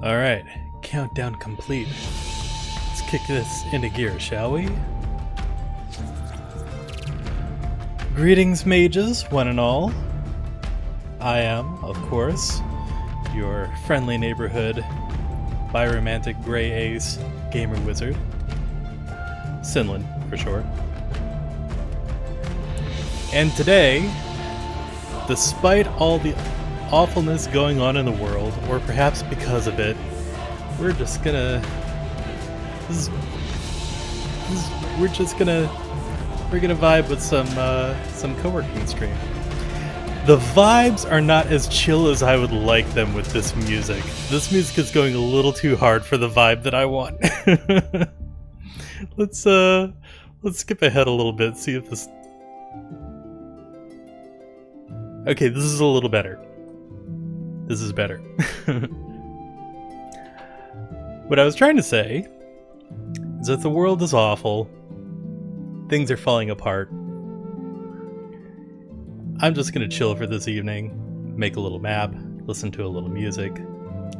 Alright, countdown complete. Let's kick this into gear, shall we? Greetings, mages, one and all. I am, of course, your friendly neighborhood biromantic gray ace gamer wizard. Cynlan, for short. And today, despite all the awfulness going on in the world, or perhaps because of it, we're just gonna vibe with some co-working stream. The vibes are not as chill as I would like them with this music. This music is going a little too hard for the vibe that I want. Let's skip ahead a little bit, see if this... Okay, this is a little better. This is better. What I was trying to say is that the world is awful. Things are falling apart. I'm just gonna chill for this evening, make a little map, listen to a little music.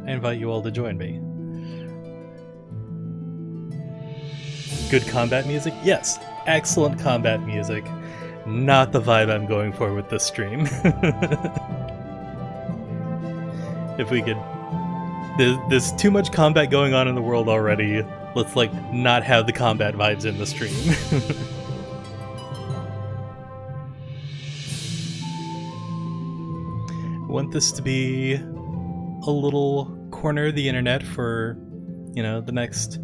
I invite you all to join me. Good combat music? Yes, excellent combat music. Not the vibe I'm going for with this stream. If we could... There's too much combat going on in the world already. Let's, not have the combat vibes in the stream. I want this to be a little corner of the internet for, the next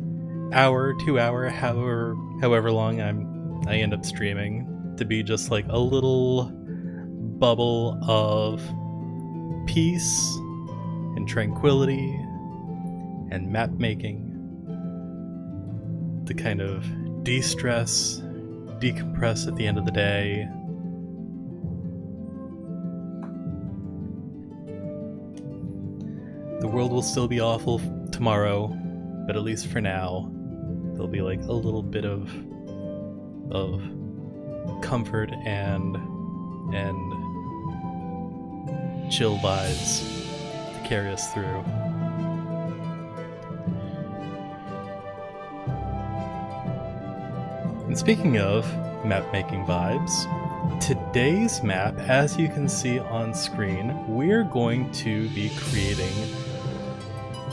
hour, 2 hour, however long I end up streaming, to be just like a little bubble of peace and tranquility and map making to kind of de-stress, decompress at the end of the day. The world will still be awful tomorrow, but at least for now, there'll be a little bit of comfort and chill vibes to carry us through. And speaking of map-making vibes, today's map, as you can see on screen, we're going to be creating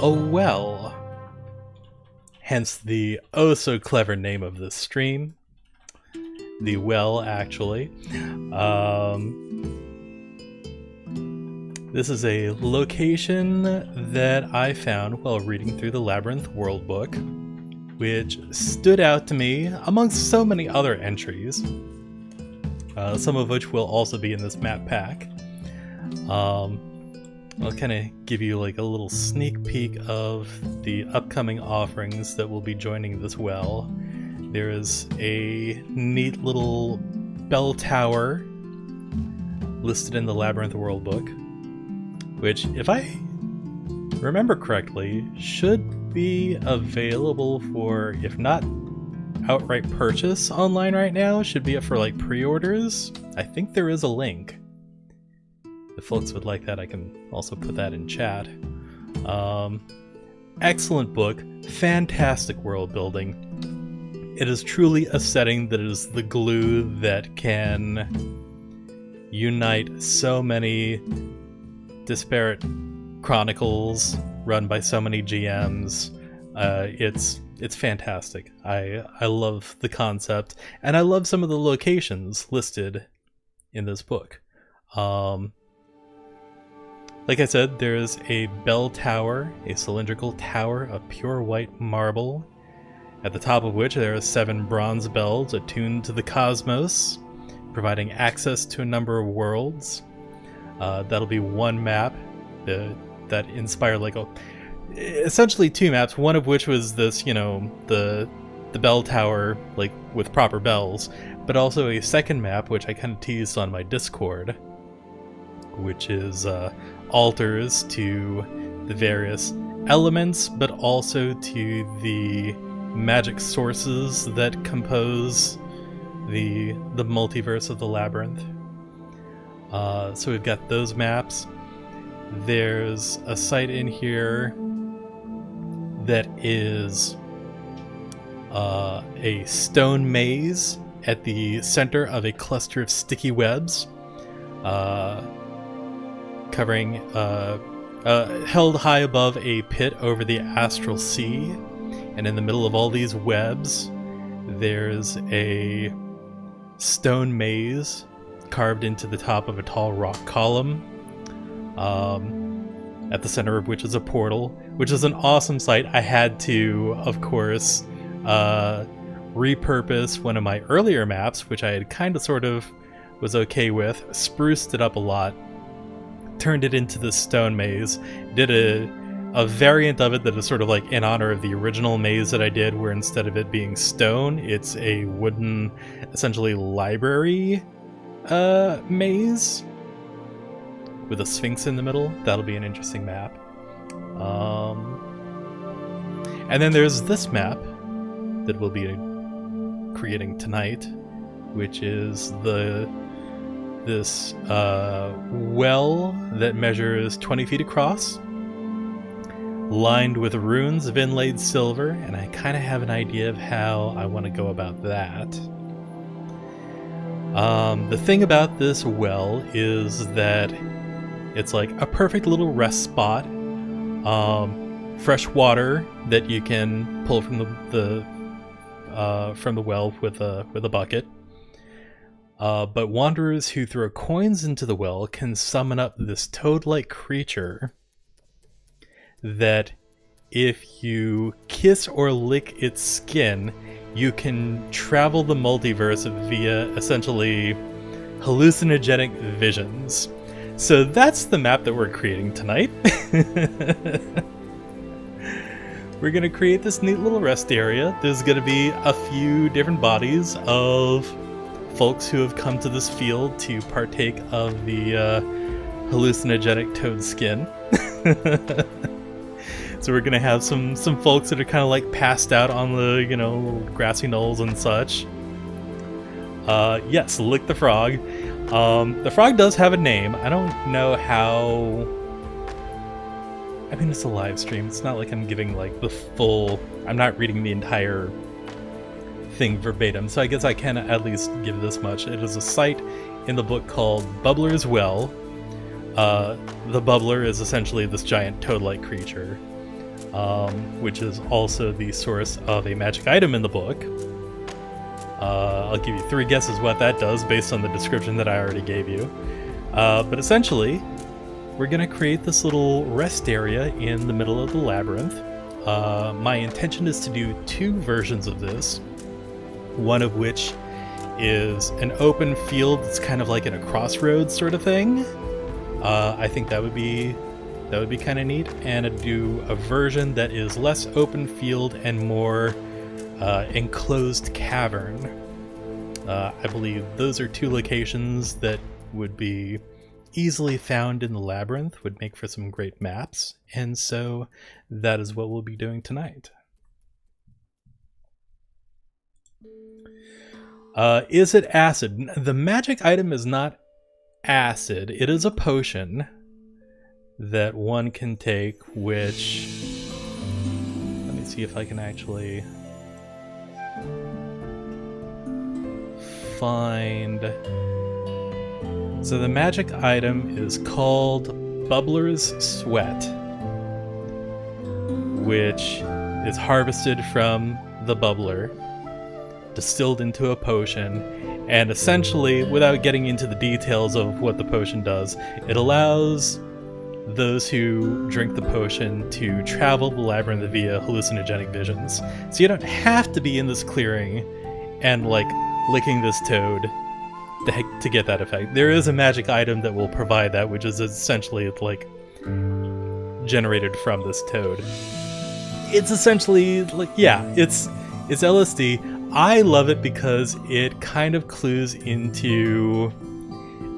a well. Hence the oh-so-clever name of this stream. The well, actually. This is a location that I found while reading through the Labyrinth Worldbook, which stood out to me amongst so many other entries, some of which will also be in this map pack. I'll kind of give you a little sneak peek of the upcoming offerings that will be joining this well. There is a neat little bell tower listed in the Labyrinth Worldbook, which, if I remember correctly, should be available for, if not outright purchase online right now, should be up for pre-orders. I think there is a link. If folks would like that, I can also put that in chat. Excellent book, fantastic world building. It is truly a setting that is the glue that can unite so many disparate chronicles run by so many GMs. It's fantastic. I love the concept, and I love some of the locations listed in this book. Like I said, there's a bell tower, a cylindrical tower of pure white marble, at the top of which there are 7 bronze bells attuned to the cosmos, providing access to a number of worlds. That'll be one map that inspired essentially 2 maps, one of which was this, the bell tower, with proper bells, but also a second map, which I kind of teased on my Discord, which is altars to the various elements, but also to the magic sources that compose the multiverse of the Labyrinth. So we've got those maps. There's a site in here that is a stone maze at the center of a cluster of sticky webs, covering held high above a pit over the astral sea. And in the middle of all these webs, there's a stone maze carved into the top of a tall rock column, at the center of which is a portal, which is an awesome sight. I had to, of course, repurpose one of my earlier maps, which I had kind of sort of was okay with, spruced it up a lot, turned it into this stone maze, did a variant of it that is sort of like in honor of the original maze that I did, where instead of it being stone, it's a wooden, essentially library maze with a sphinx in the middle. That'll be an interesting map. And then there's this map that we'll be creating tonight, which is this well that measures 20 feet across, lined with runes of inlaid silver, and I kind of have an idea of how I want to go about that. The thing about this well is that it's like a perfect little rest spot. Fresh water that you can pull from the well with a bucket. But wanderers who throw coins into the well can summon up this toad-like creature that, if you kiss or lick its skin, you can travel the multiverse via essentially hallucinogenic visions. So that's the map that we're creating tonight. We're going to create this neat little rest area. There's going to be a few different bodies of folks who have come to this field to partake of the hallucinogenic toad skin. So we're going to have some folks that are kind of like passed out on the, little grassy knolls and such. Yes, Lick the Frog. The frog does have a name. I don't know how... I mean, it's a live stream. It's not like I'm giving like the full... I'm not reading the entire thing verbatim, so I guess I can at least give this much. It is a site in the book called Bubbler's Well. The bubbler is essentially this giant toad-like creature, which is also the source of a magic item in the book. I'll give you 3 guesses what that does based on the description that I already gave you. But essentially, we're going to create this little rest area in the middle of the labyrinth. My intention is to do 2 versions of this, one of which is an open field that's kind of like in a crossroads sort of thing. I think that would be kind of neat, and I'd do a version that is less open field and more enclosed cavern. I believe those are 2 locations that would be easily found in the labyrinth, would make for some great maps, and so that is what we'll be doing tonight. Is it acid? The magic item is not acid. It is a potion that one can take, which... Let me see if I can actually find... So the magic item is called Bubbler's Sweat, which is harvested from the bubbler, distilled into a potion, and essentially, without getting into the details of what the potion does, it allows those who drink the potion to travel the labyrinth via hallucinogenic visions. So you don't have to be in this clearing and like licking this toad to get that effect. There is a magic item that will provide that, which is essentially like generated from this toad. It's essentially like, yeah, it's LSD. I love it because it kind of clues into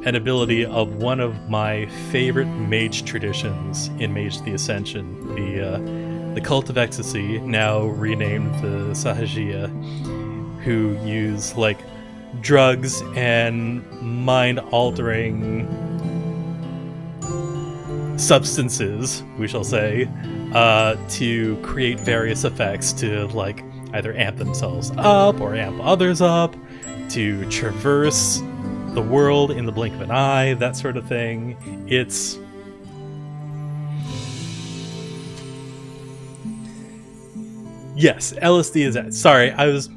an ability of one of my favorite mage traditions in Mage the Ascension, the Cult of Ecstasy, now renamed the Sahajiya, who use like drugs and mind-altering substances, we shall say, to create various effects to like either amp themselves up or amp others up, to traverse the world in the blink of an eye, that sort of thing. It's yes, LSD is that. Sorry, I was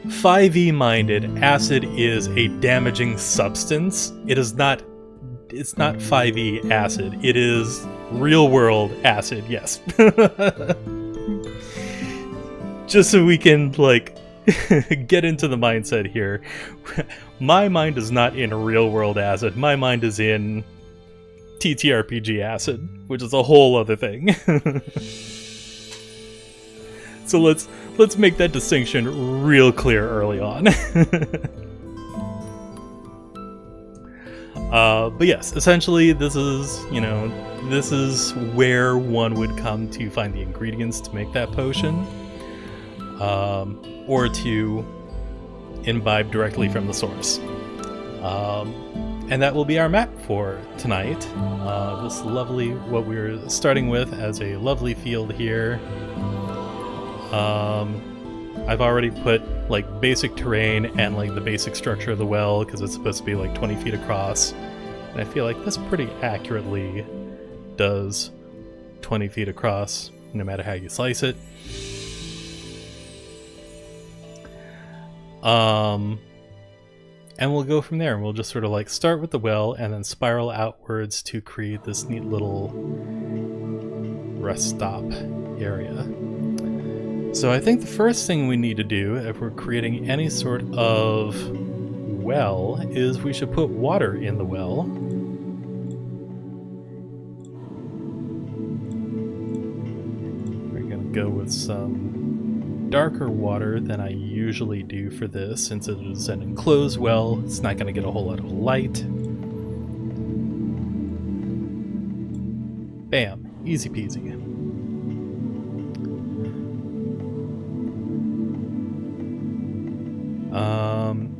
5e minded. Acid is a damaging substance. It's not 5e acid. It is real world acid, yes. Just so we can like get into the mindset here. My mind is not in real world acid. My mind is in TTRPG acid, which is a whole other thing. So let's make that distinction real clear early on. But yes, essentially this is where one would come to find the ingredients to make that potion, or to imbibe directly from the source. And that will be our map for tonight. This lovely, what we're starting with as a lovely field here. I've already put like basic terrain and like the basic structure of the well because it's supposed to be like 20 feet across. And I feel like this pretty accurately does 20 feet across, no matter how you slice it. And we'll go from there, and we'll just sort of like start with the well and then spiral outwards to create this neat little rest stop area. So I think the first thing we need to do if we're creating any sort of well is we should put water in the well. We're gonna go with some darker water than I usually do for this, since it is an enclosed well. It's not going to get a whole lot of light. Bam, easy peasy.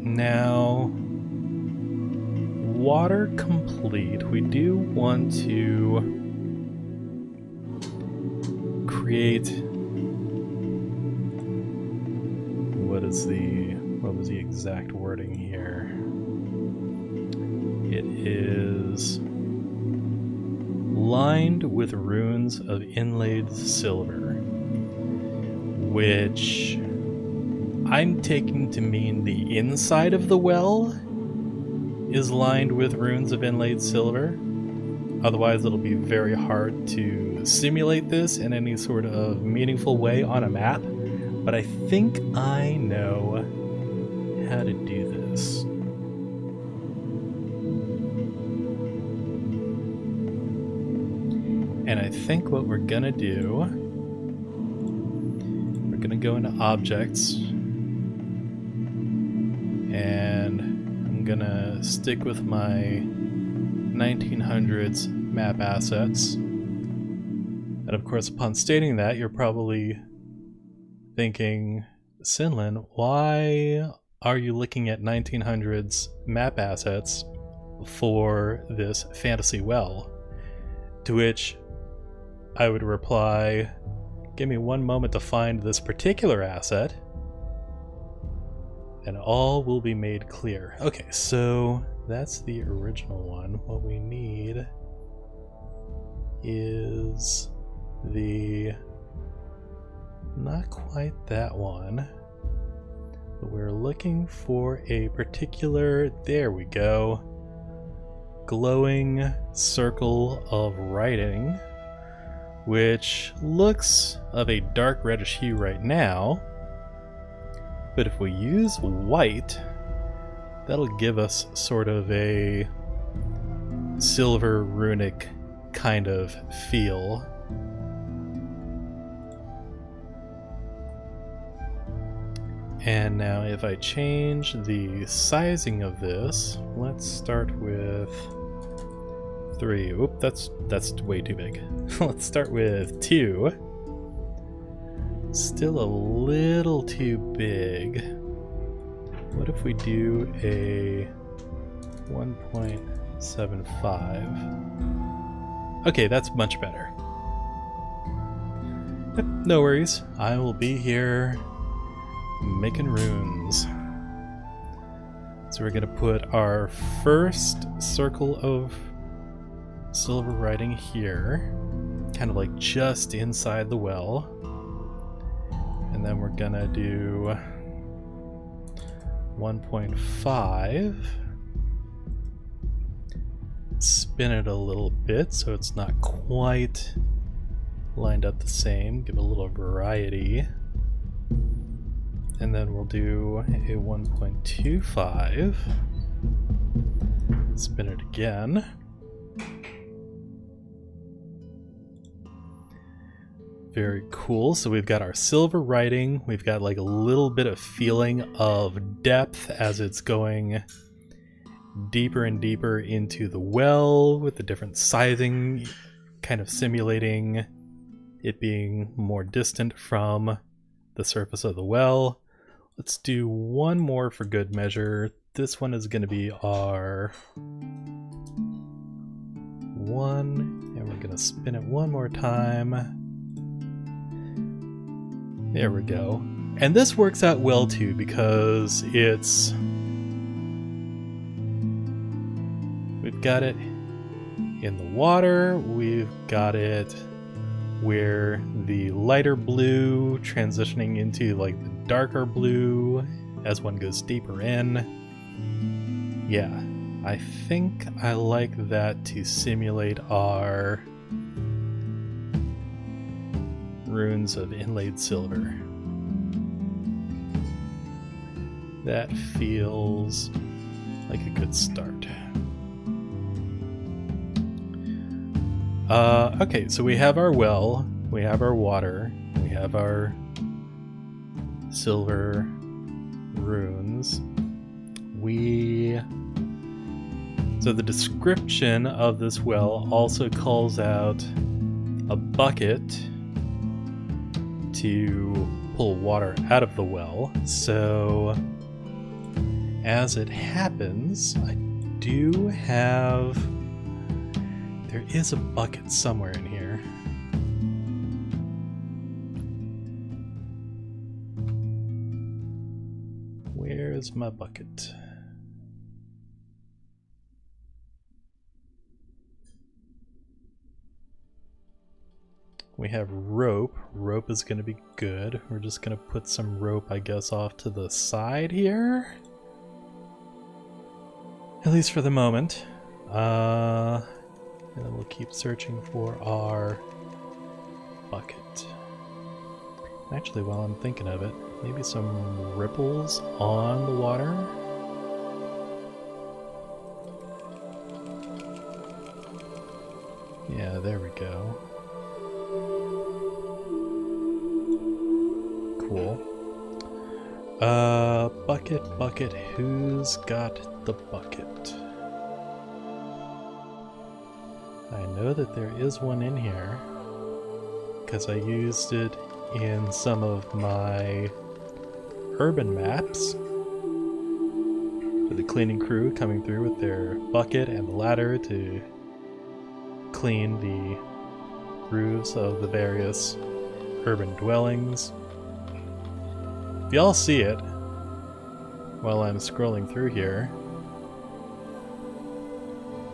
Now, water complete, we do want to create what was the exact wording here? It is lined with runes of inlaid silver, which I'm taking to mean the inside of the well is lined with runes of inlaid silver. Otherwise, it'll be very hard to simulate this in any sort of meaningful way on a map. But I think I know how to do this. And I think what we're gonna do, we're gonna go into objects, and I'm gonna stick with my 1900s map assets. And of course, upon stating that, you're probably thinking, Cynlan, why are you looking at 1900s map assets for this fantasy well? To which I would reply, give me one moment to find this particular asset, and all will be made clear. Okay, so that's the original one. What we need is the... not quite that one, but we're looking for a particular, there we go, glowing circle of writing, which looks of a dark reddish hue right now, but if we use white, that'll give us sort of a silver runic kind of feel. And now if I change the sizing of this, let's start with 3. Oop, that's way too big. Let's start with 2. Still a little too big. What if we do a 1.75? Okay, that's much better. Yep, no worries. I will be here making runes. So we're gonna put our first circle of silver writing here, kind of like just inside the well. And then we're gonna do 1.5. Spin it a little bit so it's not quite lined up the same. Give it a little variety. And then we'll do a 1.25. Spin it again. Very cool. So we've got our silver writing. We've got like a little bit of feeling of depth as it's going deeper and deeper into the well with the different sizing, kind of simulating it being more distant from the surface of the well. Let's do one more for good measure. This one is going to be our 1, and we're going to spin it one more time. There we go. And this works out well too because it's... we've got it in the water, we've got it where the lighter blue transitioning into like the darker blue as one goes deeper in. Yeah, I think I like that to simulate our runes of inlaid silver. That feels like a good start. Okay, so we have our well, we have our water, we have our silver runes. So the description of this well also calls out a bucket to pull water out of the well. So as it happens, I do have... there is a bucket somewhere in here. Where's my bucket? We have rope. Rope is going to be good. We're just going to put some rope, I guess, off to the side here. At least for the moment. And then we'll keep searching for our bucket. Actually, while I'm thinking of it, maybe some ripples on the water. Yeah, there we go. Cool. Bucket, who's got the bucket? I know that there is one in here, because I used it in some of my urban maps for the cleaning crew coming through with their bucket and the ladder to clean the roofs of the various urban dwellings. If y'all see it while I'm scrolling through here,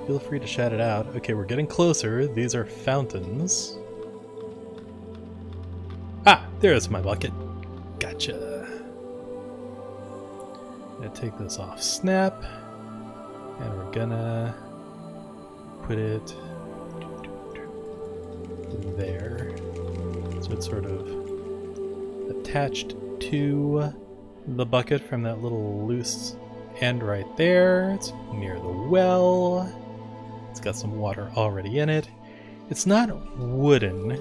feel free to shout it out. Okay, we're getting closer. These are fountains. Ah, there's my bucket. Gotcha. I'm gonna take this off snap, and we're gonna put it there. So it's sort of attached to the bucket from that little loose end right there. It's near the well. It's got some water already in it. It's not wooden,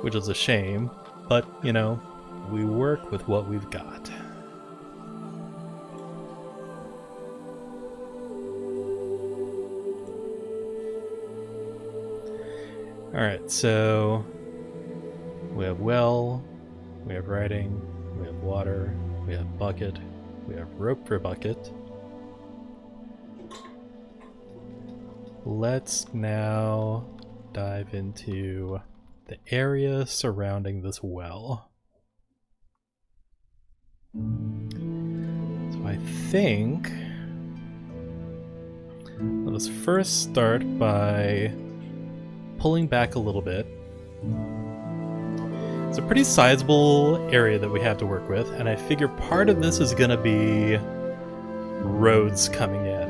which is a shame, but, you know, we work with what we've got. Alright, so we have well, we have writing, we have water, we have bucket, we have rope for bucket. Let's now dive into the area surrounding this well. So I think let us first start by pulling back a little bit. It's a pretty sizable area that we have to work with, and I figure part of this is going to be roads coming in.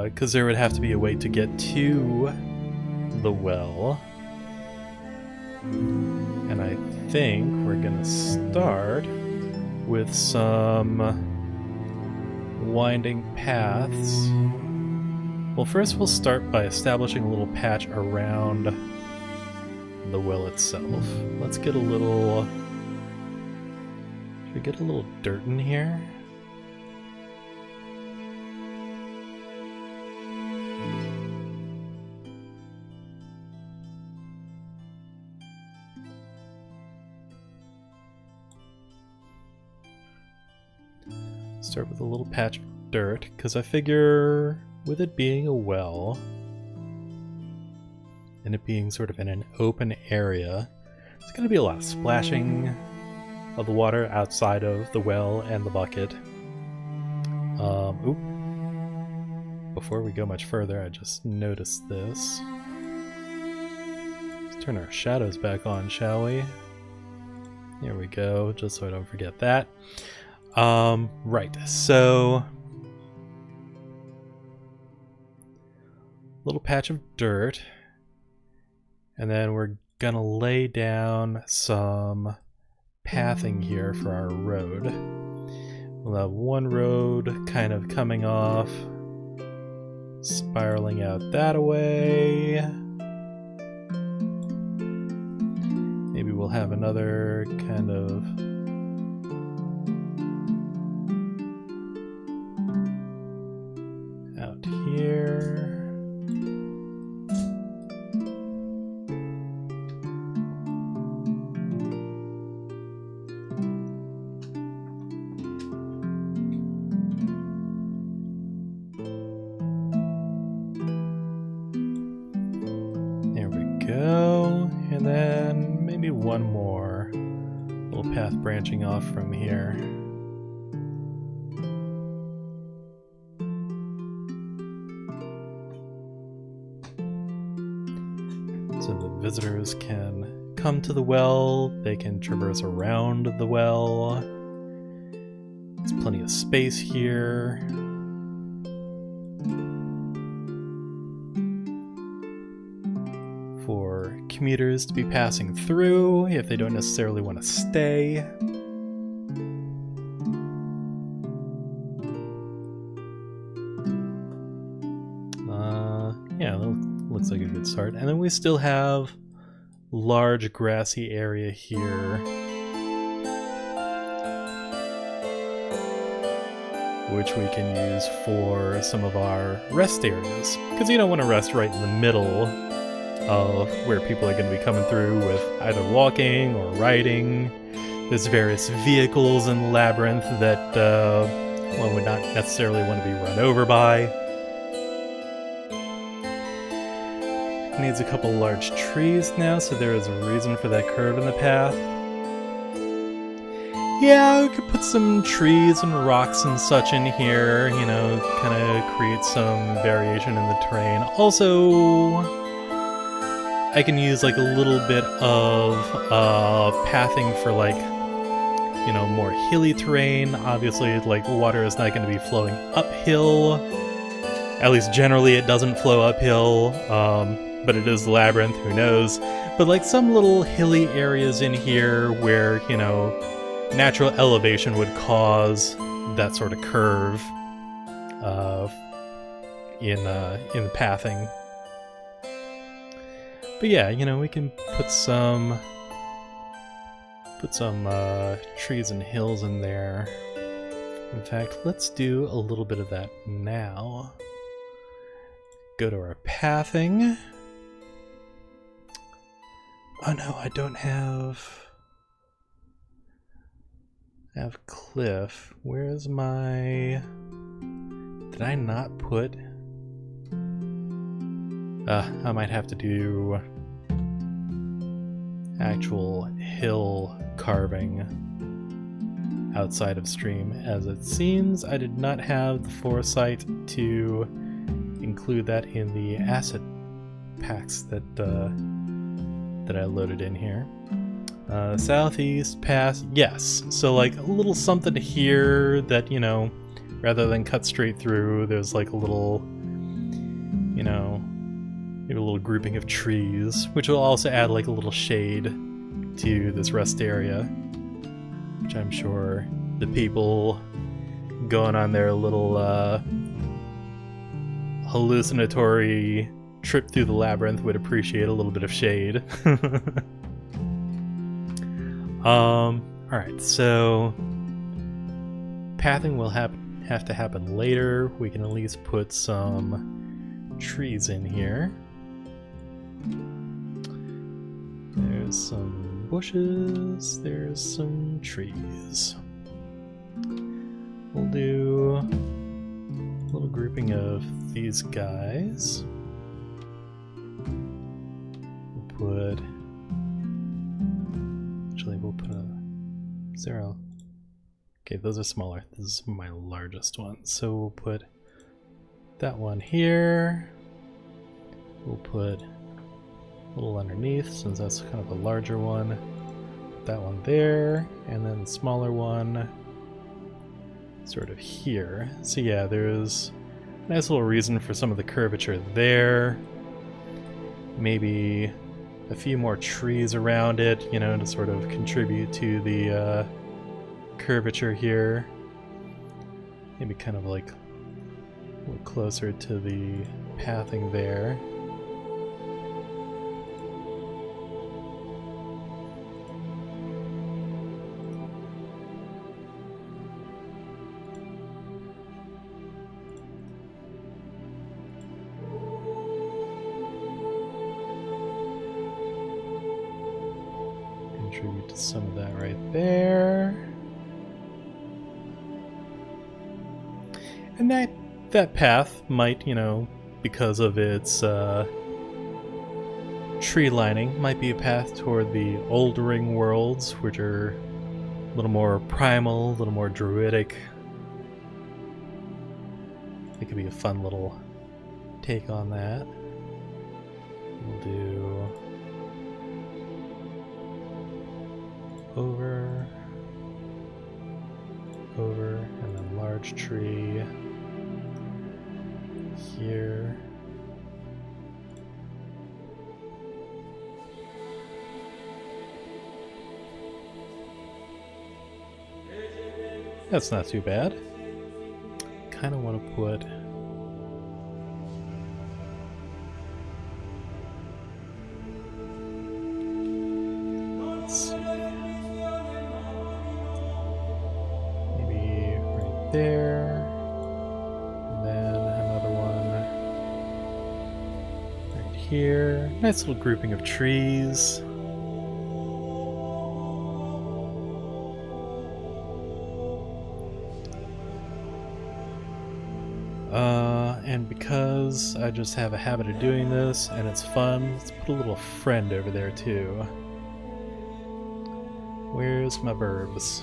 Because there would have to be a way to get to the well. And I think we're going to start with some winding paths. Well, first we'll start by establishing a little patch around the well itself. Let's get a little... Should we get a little dirt in here? Start with a little patch of dirt, because I figure with it being a well and it being sort of in an open area, there's going to be a lot of splashing of the water outside of the well and the bucket. Before we go much further, I just noticed this. Let's turn our shadows back on, shall we? There we go, just so I don't forget that. Right, so little patch of dirt, and then we're gonna lay down some pathing here for our road. We'll have one road kind of coming off, spiraling out that way. Maybe we'll have another kind of out here. There we go. And then maybe one more little path branching off from here. So the visitors can come to the well, they can traverse around the well. There's plenty of space here. For commuters to be passing through if they don't necessarily want to stay. Yeah, looks like a good start. And then we still have large grassy area here, which we can use for some of our rest areas, because you don't want to rest right in the middle of where people are going to be coming through with either walking or riding. There's various vehicles in Labyrinth that one would not necessarily want to be run over by. Needs a couple large trees now, so there is a reason for that curve in the path. Yeah, we could put some trees and rocks and such in here, you know, kind of create some variation in the terrain. Also, I can use like a little bit of pathing for like, you know, more hilly terrain. Obviously, like water is not going to be flowing uphill. At least generally it doesn't flow uphill. But it is Labyrinth, who knows. But like some little hilly areas in here where, you know, natural elevation would cause that sort of curve in the pathing. But yeah, you know, we can put some trees and hills in there. In fact, let's do a little bit of that now. Go to our pathing. Oh no, I don't have cliff. Where's my... Did Did I not put... I might have to do actual hill carving outside of stream, as it seems I did not have the foresight to include that in the asset packs that I loaded in here. Southeast pass, yes. So like a little something here that, you know, rather than cut straight through, there's like a little, you know, maybe a little grouping of trees, which will also add like a little shade to this rest area, which I'm sure the people going on their little hallucinatory trip through the labyrinth would appreciate a little bit of shade. Alright, so pathing will have to happen later. We can at least put some trees in here. There's some bushes, there's some trees. We'll do a little grouping of these guys. We'll put a 0. Okay, those are smaller. This is my largest one. So we'll put that one here. We'll put a little underneath, since that's kind of a larger one. That one there, and then the smaller one sort of here. So yeah, there's a nice little reason for some of the curvature there. Maybe a few more trees around it, you know, to sort of contribute to the curvature here. Maybe kind of like a little closer to the pathing there. Contribute to some of that right there. And that path might, you know, because of its tree lining, might be a path toward the Oldering worlds, which are a little more primal, a little more druidic. It could be a fun little take on that. We'll do over, and then large tree here. That's not too bad. Kind of want to put there, and then another one right here. Nice little grouping of trees. And because I just have a habit of doing this and it's fun, let's put a little friend over there too. Where's my verbs?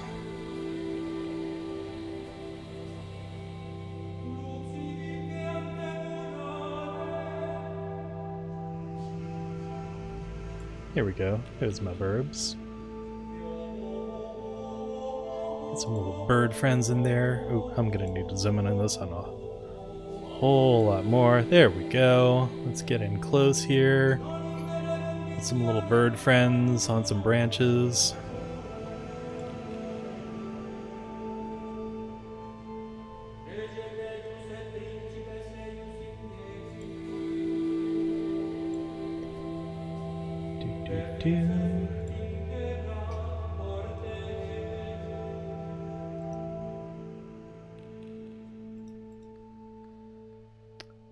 Here we go. There's my verbs. Get some little bird friends in there. Oh, I'm gonna need to zoom in on this on a whole lot more. There we go. Let's get in close here. Get some little bird friends on some branches.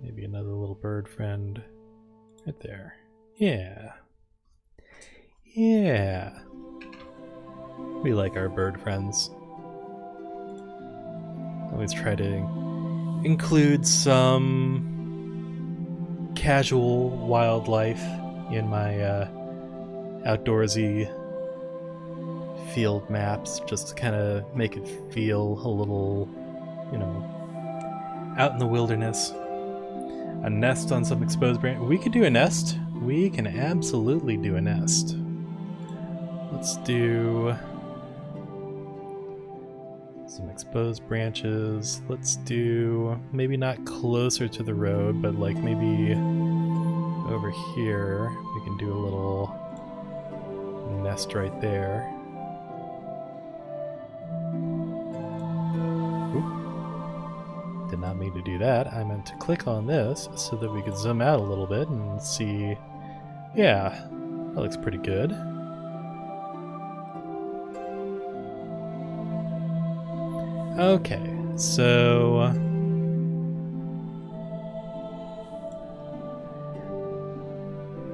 Maybe another little bird friend right there. Yeah. Yeah. We like our bird friends. Always try to include some casual wildlife in my outdoorsy field maps, just to kind of make it feel a little, you know, out in the wilderness. A nest on some exposed branch. We could do a nest. We can absolutely do a nest. Let's do some exposed branches. Let's do maybe not closer to the road, but like maybe over here. We can do a little nest right there. Oop. Did not mean to do that. I meant to click on this so that we could zoom out a little bit and see. Yeah, that looks pretty good. Okay, so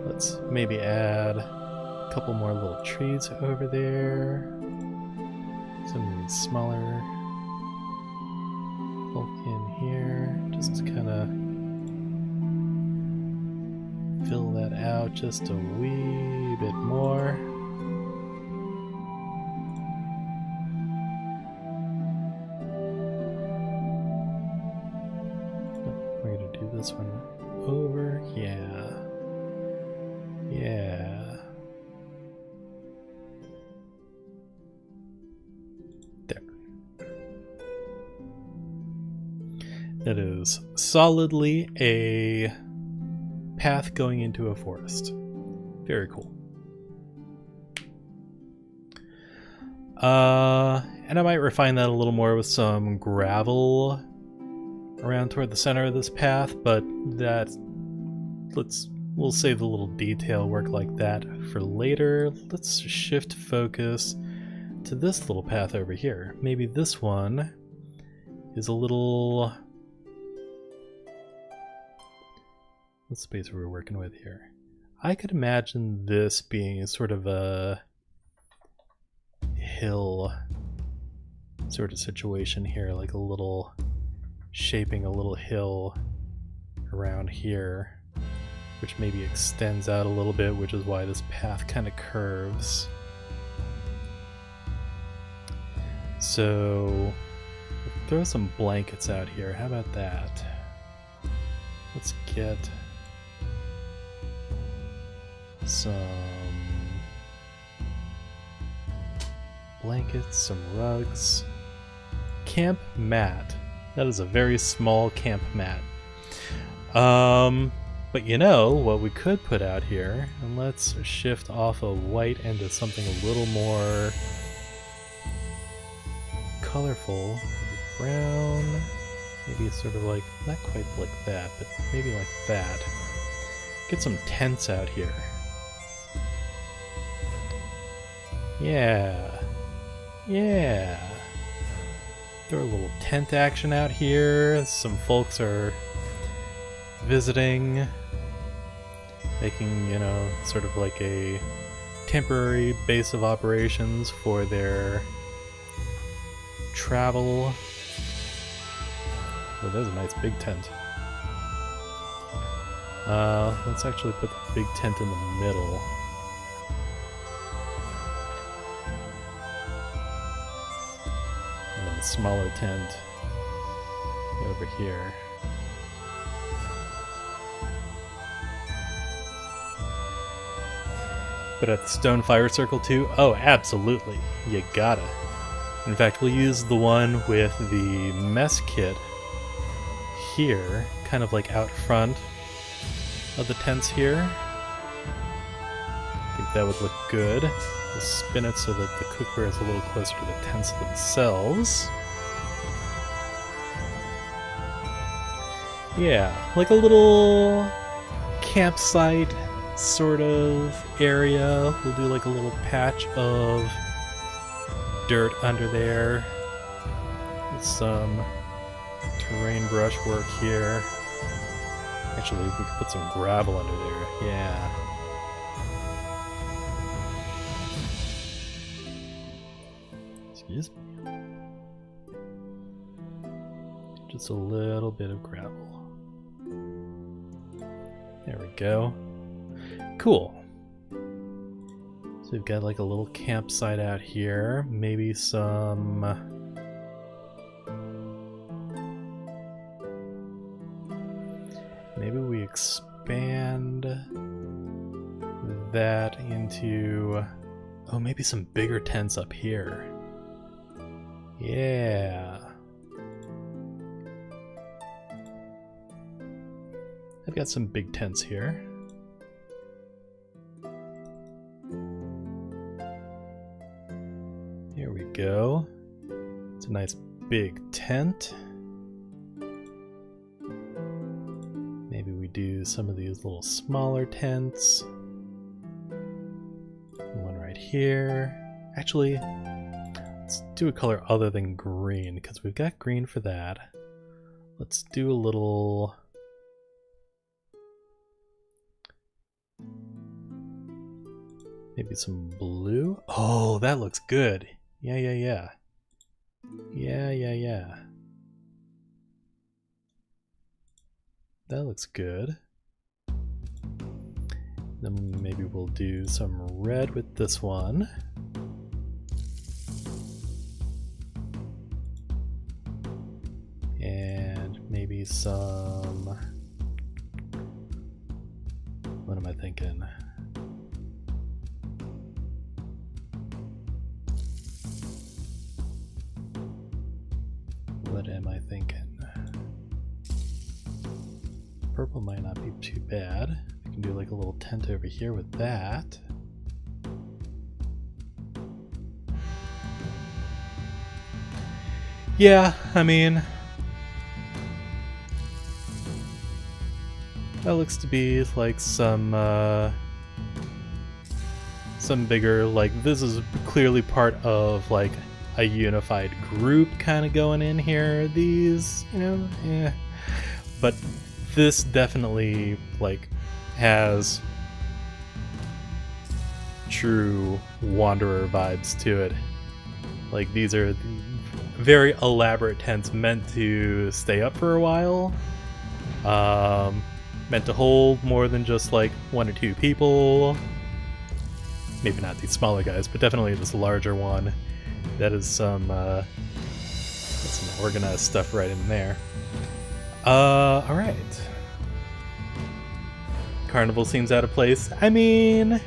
let's maybe add a couple more little trees over there. Some smaller folk in here, just to kind of fill that out just a wee bit more. This one over, yeah. There. That is solidly a path going into a forest. Very cool. And I might refine that a little more with some gravel around toward the center of this path, but we'll save the little detail work like that for later. Let's shift focus to this little path over here. Maybe this one is a little... What space are we working with here? I could imagine this being sort of a hill sort of situation here, like a little... shaping a little hill around here, which maybe extends out a little bit, which is why this path kind of curves. So throw some blankets out here. How about that? Let's get some blankets, some rugs. Camp mat. That is a very small camp mat. But you know what we could put out here, and let's shift off of white into something a little more colorful. Brown, maybe sort of like, not quite like that, but maybe like that. Get some tents out here. Yeah. Throw a little tent action out here. Some folks are visiting, making, you know, sort of like a temporary base of operations for their travel. Oh, there's a nice big tent. Let's actually put the big tent in the middle. Smaller tent over here. But at the stone fire circle too? Oh, absolutely. You gotta. In fact, we'll use the one with the mess kit here, kind of like out front of the tents here. I think that would look good. We'll spin it so that the cookware is a little closer to the tents themselves. Yeah, like a little campsite sort of area. We'll do like a little patch of dirt under there with some terrain brush work here. Actually, we could put some gravel under there. Yeah. Excuse me. Just a little bit of gravel. There we go. Cool. So we've got like a little campsite out here. Maybe some... maybe we expand that into... oh, maybe some bigger tents up here. Yeah. I've got some big tents here. Here we go. It's a nice big tent. Maybe we do some of these little smaller tents. One right here. Actually, let's do a color other than green, because we've got green for that. Let's do a little... maybe some blue? Oh, that looks good. Yeah. Yeah. That looks good. Then maybe we'll do some red with this one. And maybe some... what am I thinking? What am I thinking? Purple might not be too bad. I can do like a little tent over here with that. Yeah, I mean, that looks to be like some bigger, like this is clearly part of like a unified group kind of going in here. These, you know, yeah. But this definitely like has true Wanderer vibes to it. Like these are very elaborate tents meant to stay up for a while. Meant to hold more than just like 1 or 2 people. Maybe not these smaller guys, but definitely this larger one. That is some organized stuff right in there. Alright. Carnival seems out of place. I mean...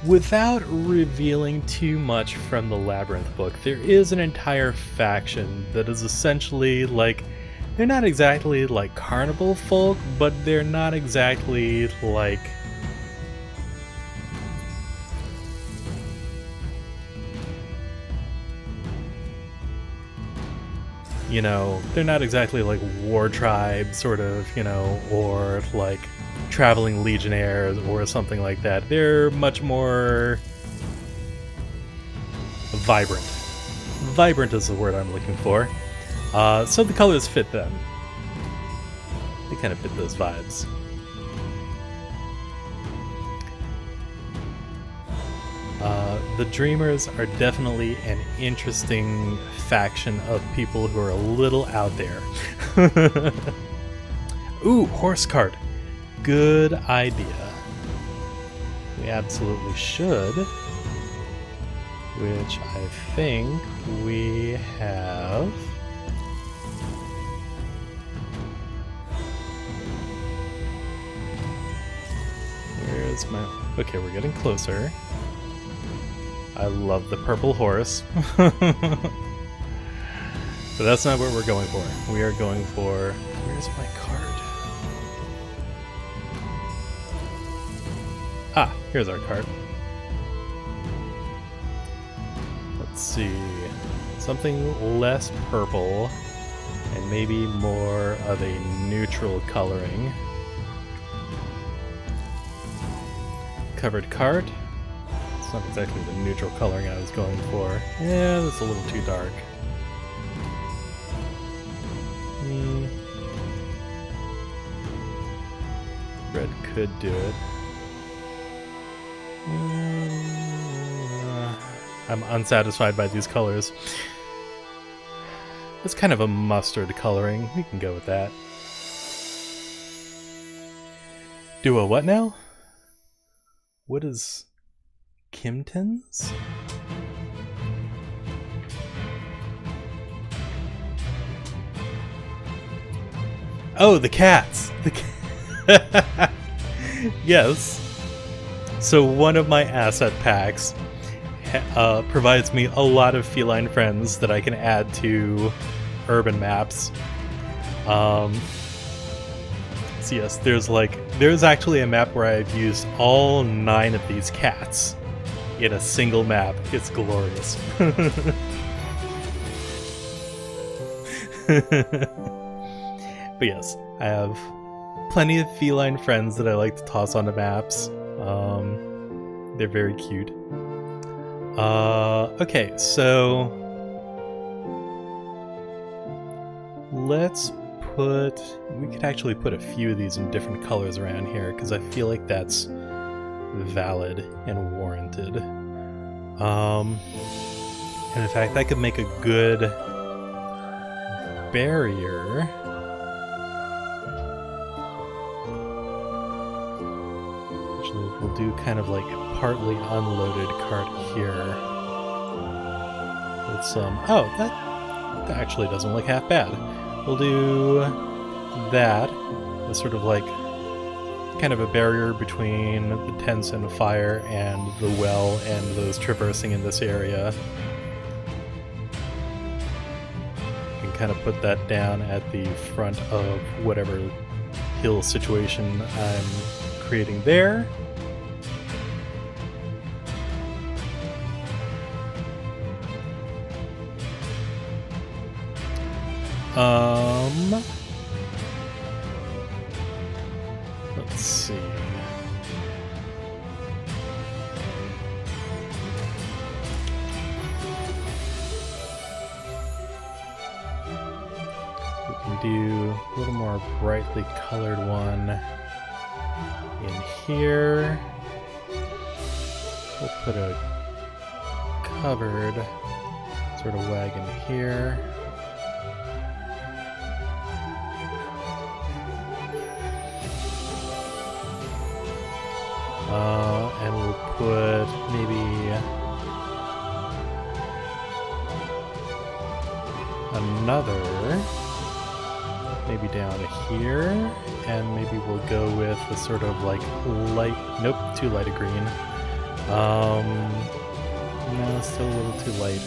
without revealing too much from the Labyrinth book, there is an entire faction that is essentially like... they're not exactly like carnival folk, but they're not exactly like... you know, they're not exactly like war tribe sort of, you know, or like traveling legionnaires or something like that. They're much more vibrant. Vibrant is the word I'm looking for. So the colors fit them. They kind of fit those vibes. The Dreamers are definitely an interesting faction of people who are a little out there. Ooh, horse cart. Good idea. We absolutely should. Which I think we have. Where's my... okay, we're getting closer. I love the purple horse. But that's not what we're going for. We are going for... where's my card? Ah, here's our card. Let's see. Something less purple and maybe more of a neutral coloring. Covered card. It's not exactly the neutral coloring I was going for. Yeah, that's a little too dark. Red could do it. I'm unsatisfied by these colors. It's kind of a mustard coloring. We can go with that. Do a what now? What is Kimtons? Oh, the cats! Yes. So one of my asset packs provides me a lot of feline friends that I can add to urban maps. So yes, there's actually a map where I've used all 9 of these cats in a single map. It's glorious. But yes, I have plenty of feline friends that I like to toss onto maps. They're very cute. Okay, so we could actually put a few of these in different colors around here, because I feel like that's valid and warranted. And in fact, that could make a good barrier. Actually, we'll do kind of like a partly unloaded cart here. With some... Oh, that actually doesn't look half bad. We'll do that as sort of like kind of a barrier between the tents and fire and the well and those traversing in this area. You can kind of put that down at the front of whatever hill situation I'm creating there. Let's see. We can do a little more brightly colored one in here. We'll put a covered sort of wagon here. And we'll put maybe another, maybe down here, and maybe we'll go with a sort of like light, nope, too light a green. No, still a little too light.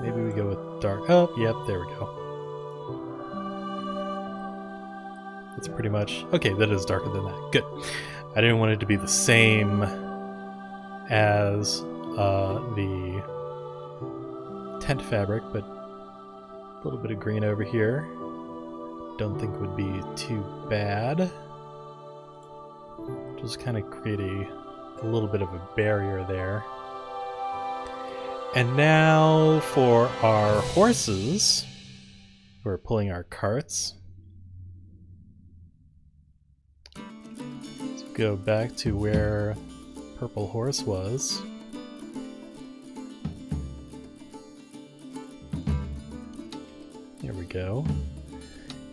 Maybe we go with dark, oh, yep, there we go. It's pretty much... Okay, that is darker than that. Good. I didn't want it to be the same as the tent fabric, but a little bit of green over here. Don't think would be too bad. Just kind of create a little bit of a barrier there. And now for our horses. We're pulling our carts. Go back to where Purple Horse was. There we go.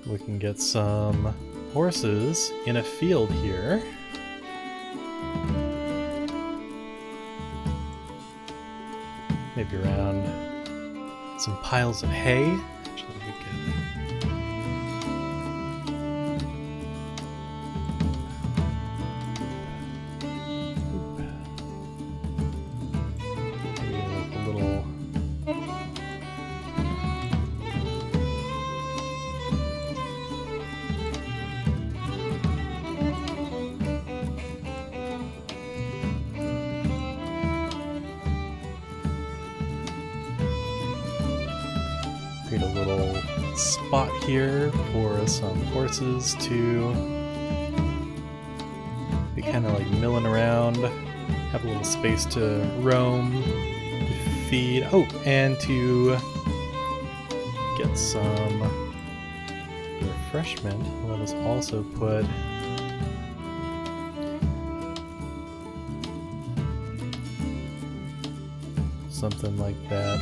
We can get some horses in a field here. Maybe around some piles of hay. Actually, we could... create a little spot here for some horses to be kind of like milling around, have a little space to roam, to feed, oh, and to get some refreshment. Let us also put something like that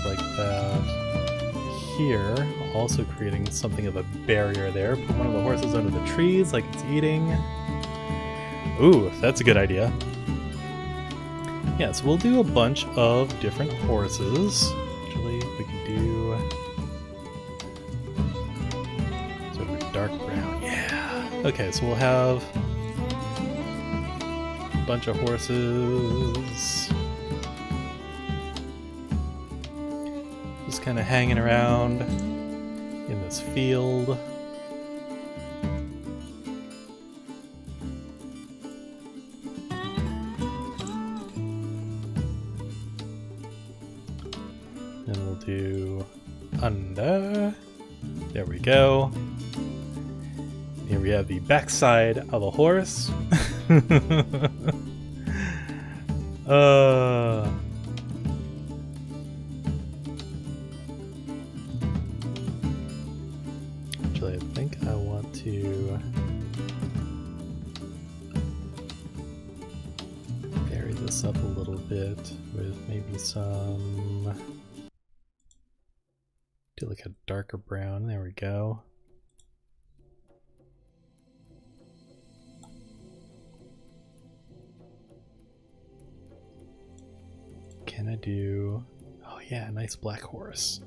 here, also creating something of a barrier there. Put one of the horses under the trees like it's eating. Ooh, that's a good idea. Yeah, so we'll do a bunch of different horses. Actually, we can do sort of a dark brown. Yeah. Okay, so we'll have a bunch of horses. Just kind of hanging around in this field. And we'll do under. There we go. Here we have the backside of a horse. Actually, I think I want to vary this up a little bit with maybe some, do like a darker brown. There we go. Can I do, oh yeah, nice black horse.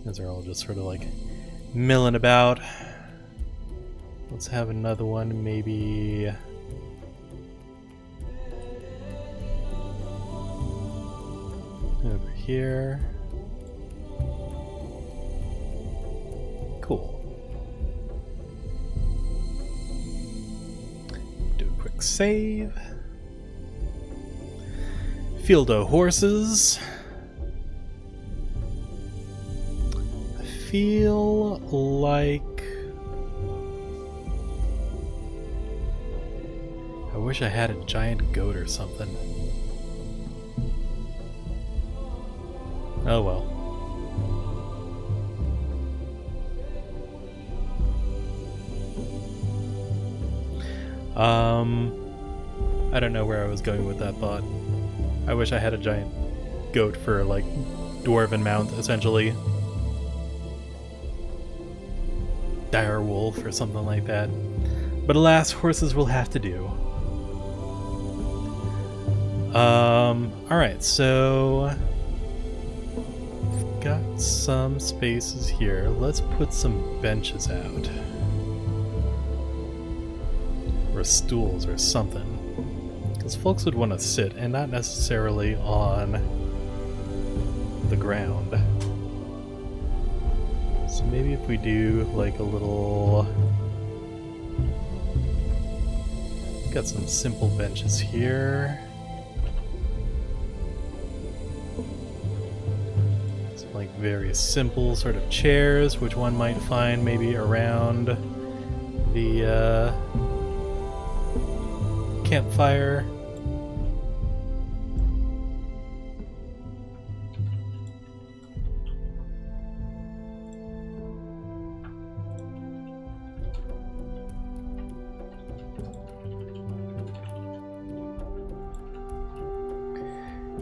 Those are all just sort of like milling about. Let's have another one, maybe over here. Cool. Do a quick save. Field of horses. I feel like I wish I had a giant goat or something. Oh well. I don't know where I was going with that thought. I wish I had a giant goat for, like, dwarven mount, essentially. Dire wolf or something like that. But alas, horses will have to do. Alright, so we've got some spaces here. Let's put some benches out. Or stools or something. Because folks would want to sit and not necessarily on the ground. So maybe if we do like a little... Got some simple benches here. Some like very simple sort of chairs, which one might find maybe around the campfire.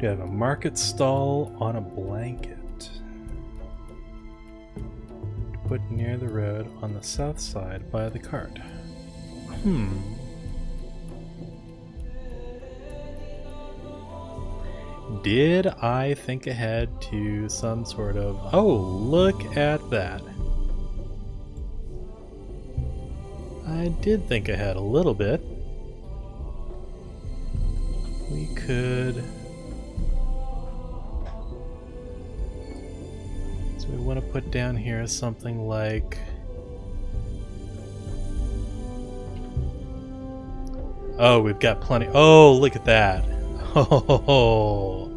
You have a market stall on a blanket. Put near the road on the south side by the cart. Did I think ahead to some sort of... Oh, look at that. I did think ahead a little bit. We could... So we want to put down here something like... Oh, we've got plenty... Oh, look at that. Oh.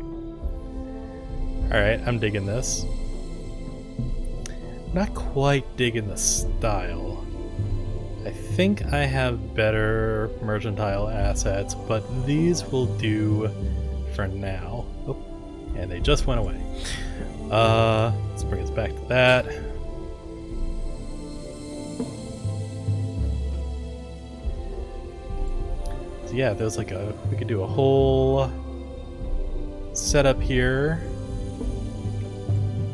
Alright, I'm digging this. Not quite digging the style. I think I have better mercantile assets, but these will do for now. Oh, and they just went away. Let's bring us back to that. So yeah, there's like we could do a whole setup here.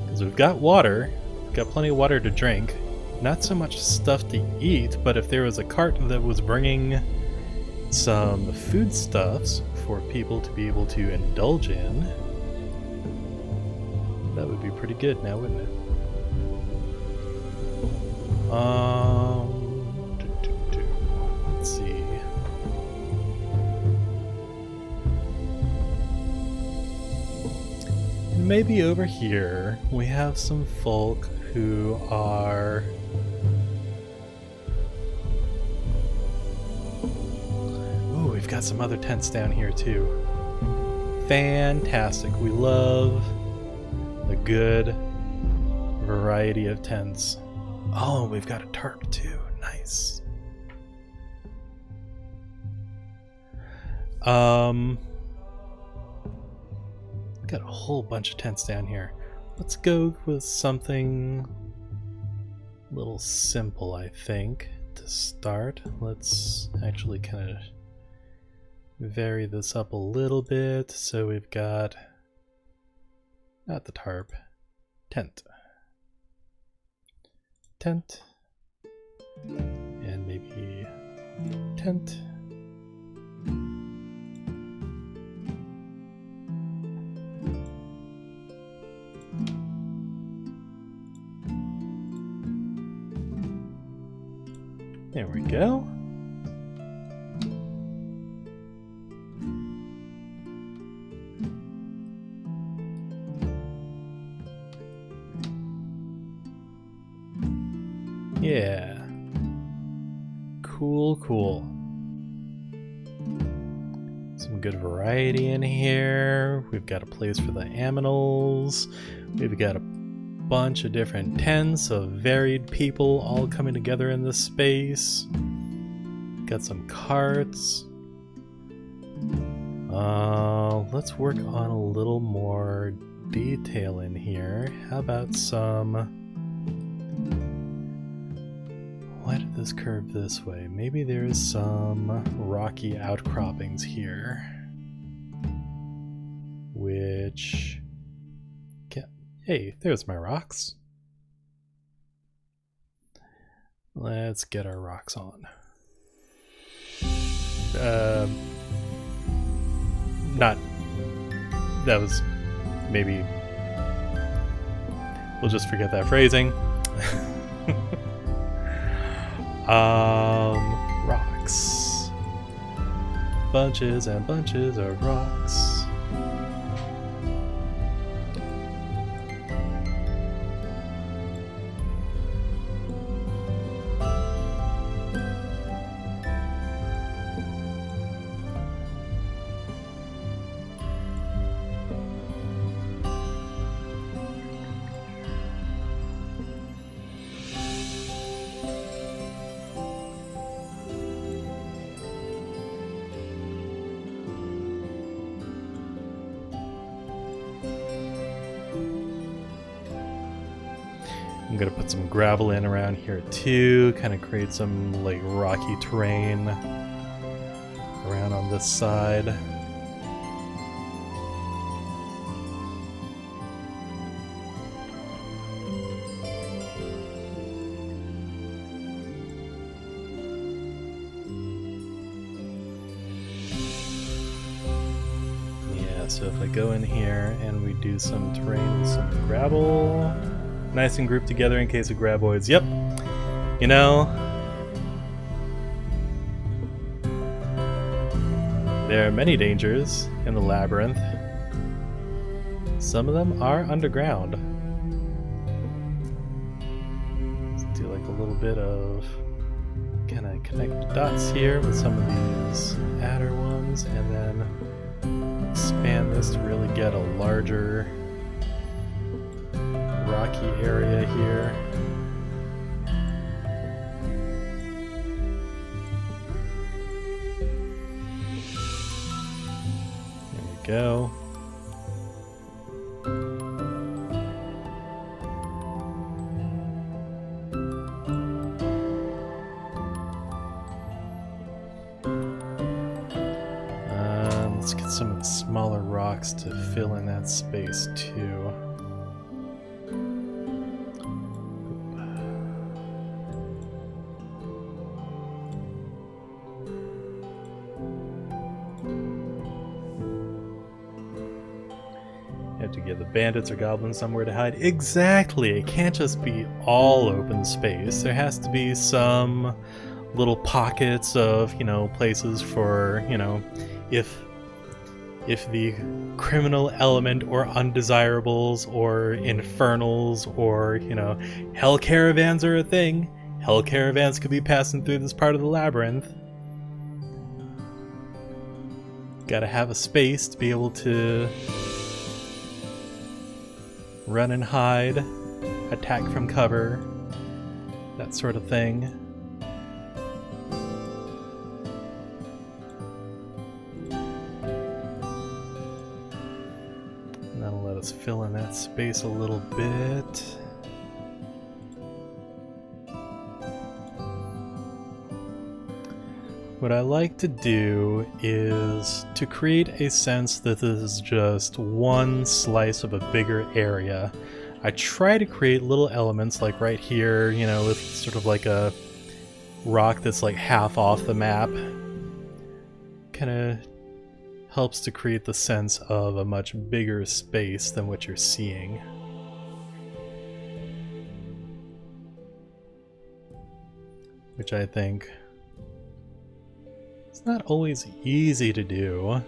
Because we've got water, we've got plenty of water to drink. Not so much stuff to eat, but if there was a cart that was bringing some foodstuffs for people to be able to indulge in, that would be pretty good now, wouldn't it? Let's see. And maybe over here we have some folk who are we've got some other tents down here too. Fantastic. We love a good variety of tents. Oh, we've got a tarp too. Nice. Got a whole bunch of tents down here. Let's go with something a little simple, I think, to start. Let's actually kind of vary this up a little bit. So we've got, not the tarp, tent, and maybe tent. There we go. Yeah. Cool, cool. Some good variety in here. We've got a place for the aminals. We've got a bunch of different tents of varied people all coming together in this space. Got some carts. Let's work on a little more detail in here. How about some... Why did this curve this way? Maybe there's some rocky outcroppings here. Which... Hey, there's my rocks. Let's get our rocks on. That was maybe... We'll just forget that phrasing. Rocks. Bunches and bunches of rocks. I'm gonna put some gravel in around here too, kind of create some like rocky terrain around on this side. Yeah, so if I go in here and we do some terrain with some gravel, nice and grouped together in case of graboids. Yep. You know, there are many dangers in the labyrinth. Some of them are underground. Let's do like a little bit of kind of connect the dots here with some of these adder ones, and then expand this to really get a larger rocky area here. There we go. smaller rocks to fill in that space too. You have to give the bandits or goblins somewhere to hide. Exactly! It can't just be all open space. There has to be some little pockets of, places for, if the criminal element or undesirables or infernals or, hell caravans are a thing. Hell caravans could be passing through this part of the labyrinth. Gotta have a space to be able to run and hide, attack from cover, that sort of thing. And that'll let us fill in that space a little bit. What I like to do is to create a sense that this is just one slice of a bigger area. I try to create little elements like right here, with sort of like a rock that's like half off the map. Kind of helps to create the sense of a much bigger space than what you're seeing. Which I think it's not always easy to do,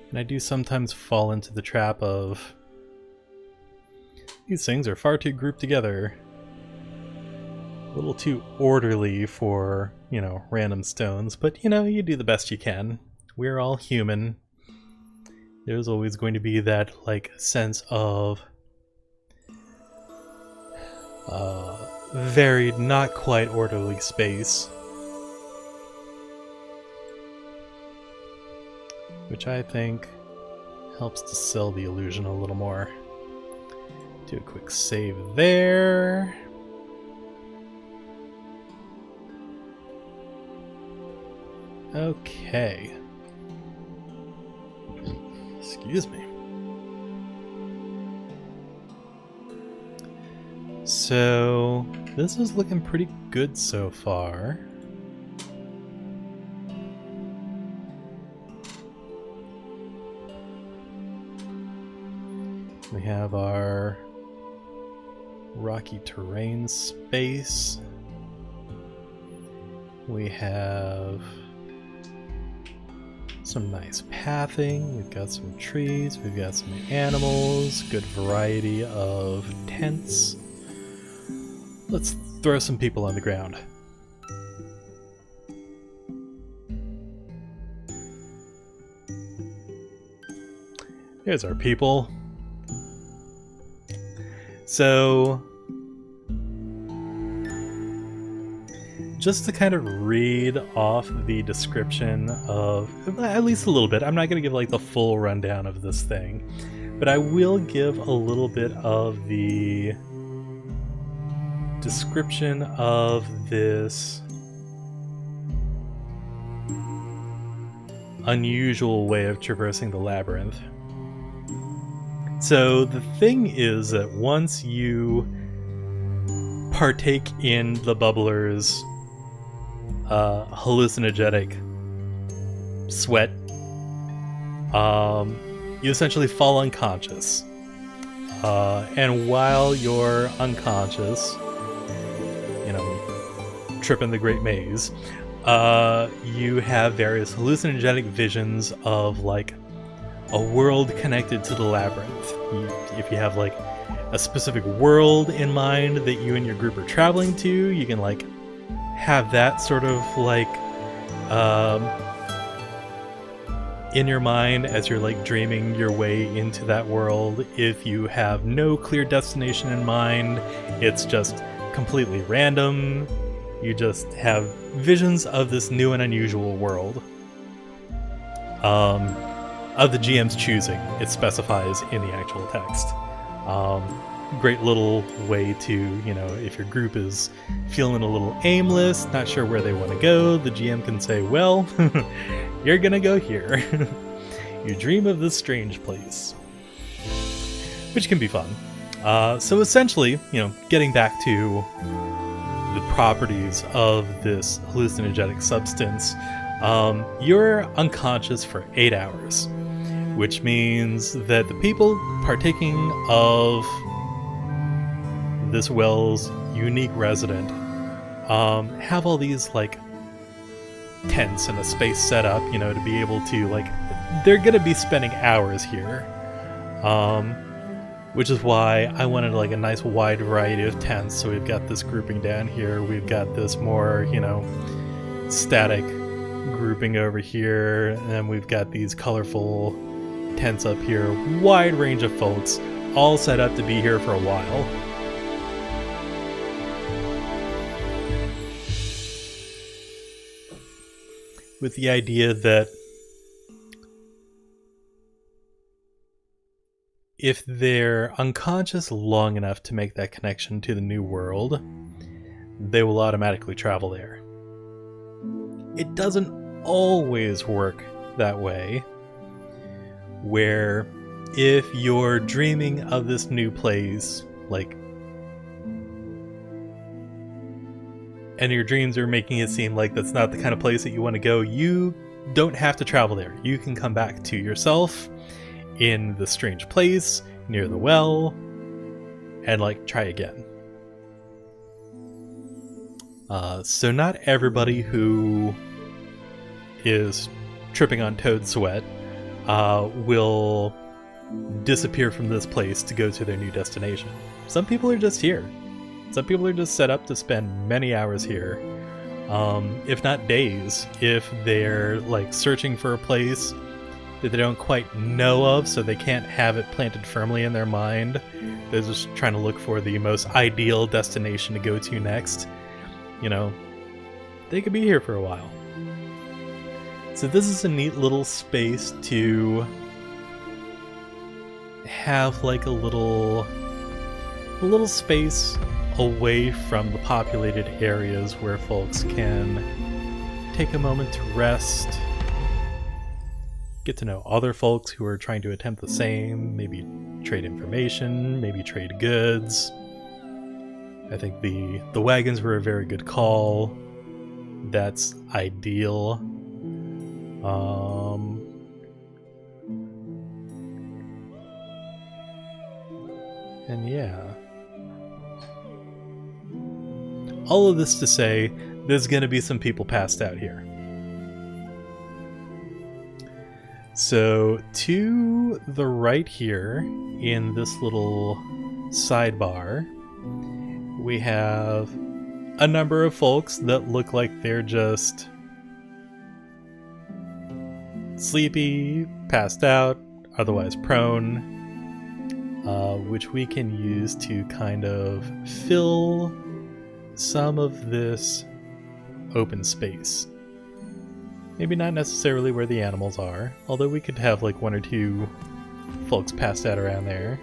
and I do sometimes fall into the trap of these things are far too grouped together. A little too orderly for, random stones, but you do the best you can. We're all human. There's always going to be that, sense of varied, not quite orderly space. Which I think helps to sell the illusion a little more. Do a quick save there. Okay. Excuse me. So, this is looking pretty good so far. We have our rocky terrain space. We have some nice pathing. We've got some trees. We've got some animals. Good variety of tents. Let's throw some people on the ground. Here's our people. So, just to kind of read off the description of, at least a little bit, I'm not going to give the full rundown of this thing, but I will give a little bit of the description of this unusual way of traversing the labyrinth. So the thing is that once you partake in the bubbler's hallucinogenic sweat, you essentially fall unconscious. And while you're unconscious, tripping the Great Maze, you have various hallucinogenic visions of a world connected to the labyrinth. If you have a specific world in mind that you and your group are traveling to, you can have that sort of in your mind as you're dreaming your way into that world. If you have no clear destination in mind, it's just completely random. You just have visions of this new and unusual world. Of the GM's choosing, it specifies in the actual text. Great little way to, if your group is feeling a little aimless, not sure where they want to go, the GM can say, well, you're gonna go here. You dream of this strange place, which can be fun. So essentially, getting back to the properties of this hallucinogenic substance, you're unconscious for 8 hours, which means that the people partaking of this well's unique resident have all these like tents and a space set up, to be able to they're gonna be spending hours here, which is why I wanted a nice wide variety of tents. So we've got this grouping down here, we've got this more static grouping over here, and then we've got these colorful tents up here. Wide range of folks all set up to be here for a while. With the idea that if they're unconscious long enough to make that connection to the new world, they will automatically travel there. It doesn't always work that way, where if you're dreaming of this new place, and your dreams are making it seem like that's not the kind of place that you want to go, you don't have to travel there. You can come back to yourself in the strange place near the well and try again. So not everybody who is tripping on toad sweat will disappear from this place to go to their new destination. Some people are just here. Some people are just set up to spend many hours here, if not days, if they're searching for a place that they don't quite know of, so they can't have it planted firmly in their mind. They're just trying to look for the most ideal destination to go to next. They could be here for a while. So this is a neat little space to have a little space away from the populated areas where folks can take a moment to rest, get to know other folks who are trying to attempt the same, maybe trade information, maybe trade goods. I think the wagons were a very good call. That's ideal. And yeah. All of this to say, there's going to be some people passed out here. So to the right here, in this little sidebar, we have a number of folks that look like they're just sleepy, passed out, otherwise prone, which we can use to kind of fill some of this open space. Maybe not necessarily where the animals are, although we could have one or two folks passed out around there.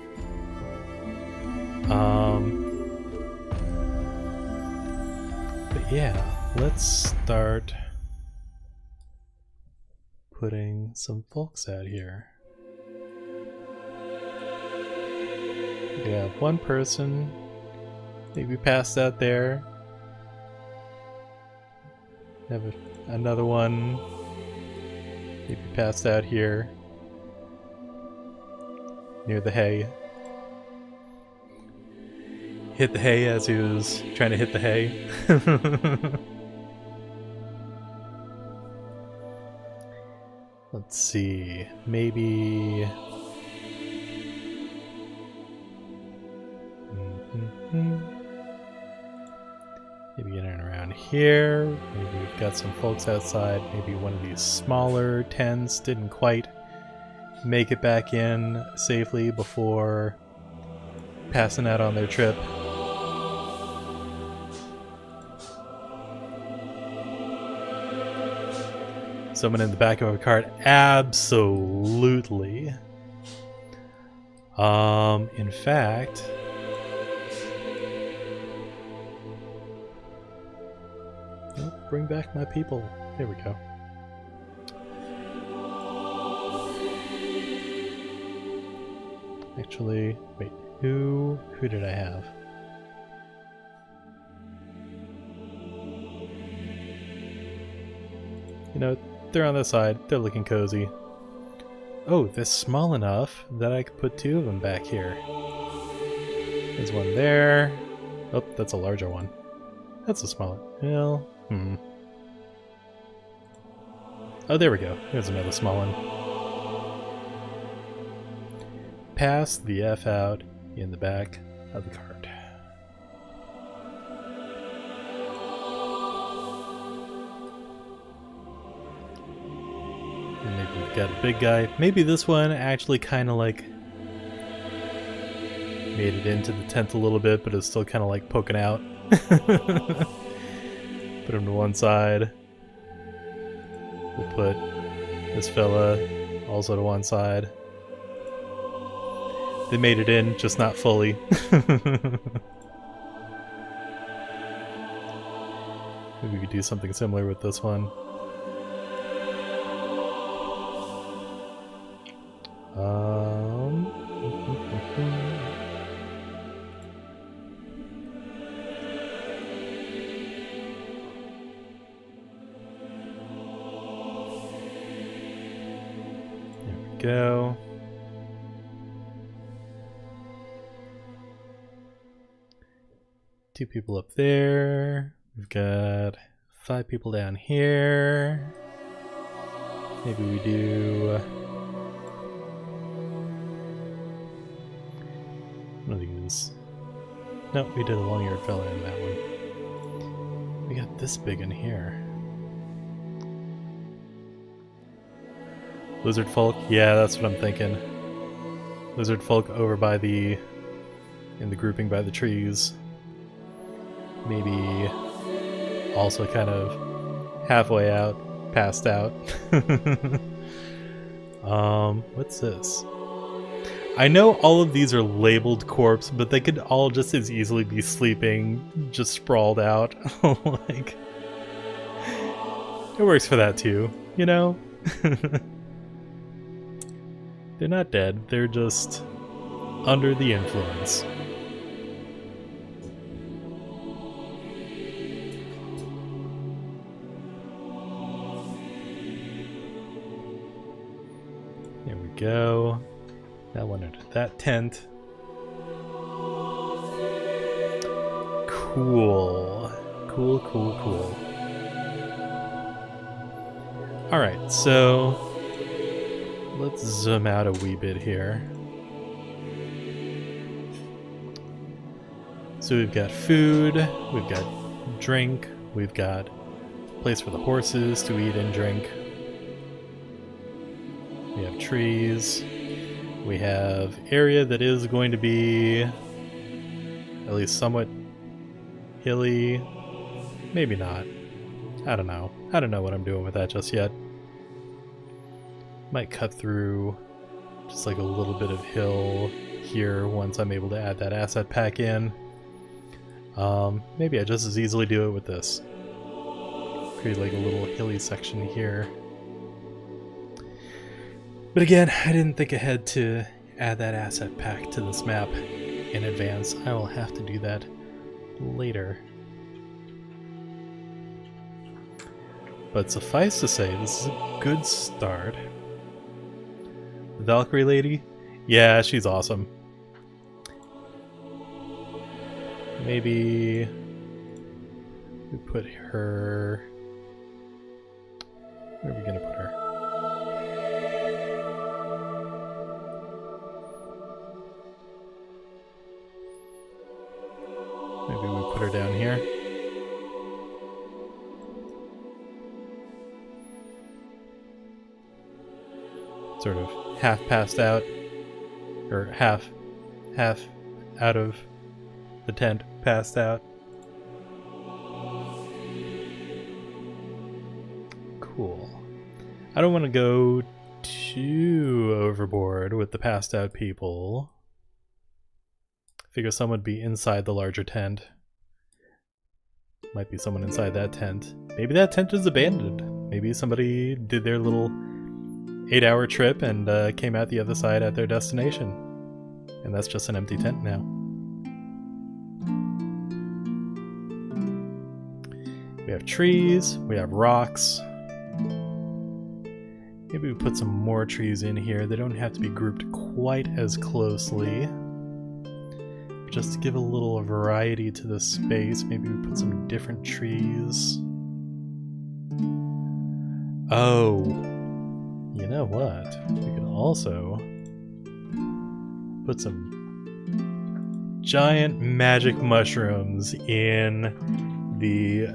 But yeah, let's start putting some folks out here. We have one person maybe passed out there. Have another one maybe passed out here near the hay. Hit the hay as he was trying to hit the hay. Let's see, maybe... Maybe in and around here. Maybe we've got some folks outside. Maybe one of these smaller tents didn't quite make it back in safely before passing out on their trip. Someone in the back of a cart? Absolutely. In fact... Bring back my people. There we go. Actually, wait, who did I have? You know, they're on the side. They're looking cozy. Oh, they're small enough that I could put 2 of them back here. There's one there. Oh, that's a larger one. That's a smaller. Well, Oh, there we go. There's another small one. Pass the F out in the back of the cart. And maybe we've got a big guy. Maybe this one actually kind of like made it into the tent a little bit, but it's still kind of like poking out. Put him to one side. We'll put this fella also to one side. They made it in, just not fully. Maybe we could do something similar with this one. There we go. Two people up there. We've got 5 people down here. Maybe we do one of these. No, we did a long-eared fella in that one. We got this big in here. Lizard folk? Yeah, that's what I'm thinking. Lizard folk over by the... in the grouping by the trees. Maybe also kind of halfway out, passed out. What's this? I know all of these are labeled corpse, but they could all just as easily be sleeping, just sprawled out. Like, it works for that too, you know? They're not dead, they're just under the influence. There we go. That one under that tent. Cool. Cool, cool, cool. Alright, so let's zoom out a wee bit here. So we've got food, we've got drink, we've got a place for the horses to eat and drink. We have trees. We have area that is going to be at least somewhat hilly. Maybe not. I don't know. I don't know what I'm doing with that just yet. Might cut through just like a little bit of hill here once I'm able to add that asset pack in. Maybe I just as easily do it with this. Create like a little hilly section here. But again, I didn't think ahead to add that asset pack to this map in advance. I will have to do that later. But suffice to say, this is a good start. The Valkyrie lady? Yeah, she's awesome. Maybe we put her... Where are we going to put her? Maybe we put her down here. Sort of half passed out, or half out of the tent, passed out. Cool. I don't want to go too overboard with the passed out people. Figure someone would be inside the larger tent. Might be someone inside that tent. Maybe that tent is abandoned. Maybe somebody did their little 8-hour trip and came out the other side at their destination. And that's just an empty tent now. We have trees, we have rocks. Maybe we put some more trees in here. They don't have to be grouped quite as closely. But just to give a little variety to the space, maybe we put some different trees. Oh, you know what? We could also put some giant magic mushrooms in the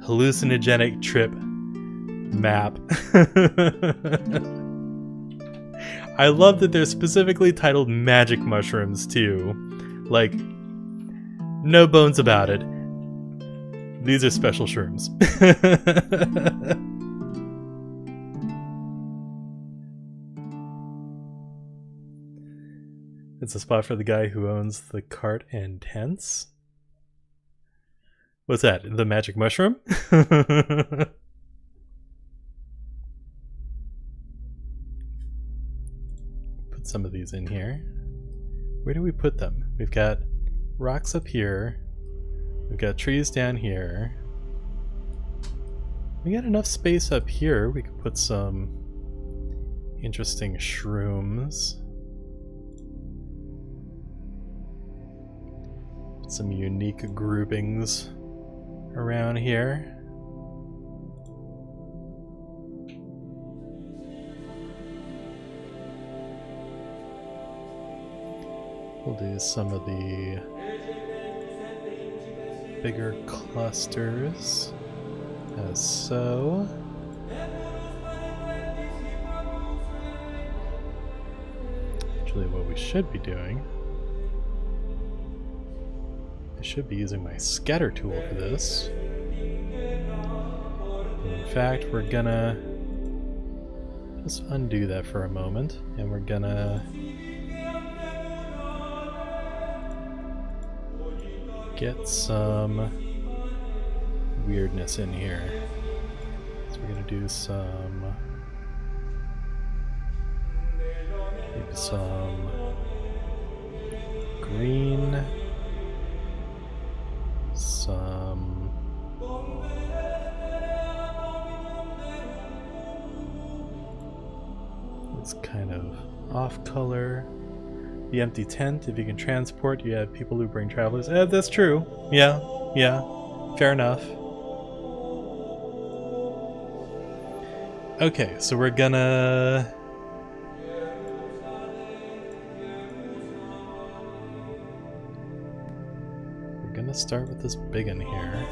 hallucinogenic trip map. I love that they're specifically titled magic mushrooms too. Like, no bones about it. These are special shrooms. It's a spot for the guy who owns the cart and tents. What's that? The magic mushroom? Put some of these in here. Where do we put them? We've got rocks up here. We've got trees down here. We got enough space up here. We could put some interesting shrooms. Put some unique groupings around here. We'll do some of the bigger clusters, as so. Actually, what we should be doing, I should be using my scatter tool for this. In fact, we're gonna just undo that for a moment, and we're gonna get some weirdness in here. So we're gonna do some, maybe some green, some it's kind of off color. The empty tent, if you can transport, you have people who bring travelers. That's true. Yeah, fair enough. Okay, so we're gonna start with this big one here.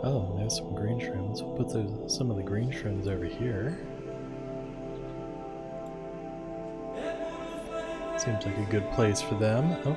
Oh, there's some green shrooms. We'll put some of the green shrooms over here. Seems like a good place for them. Oh.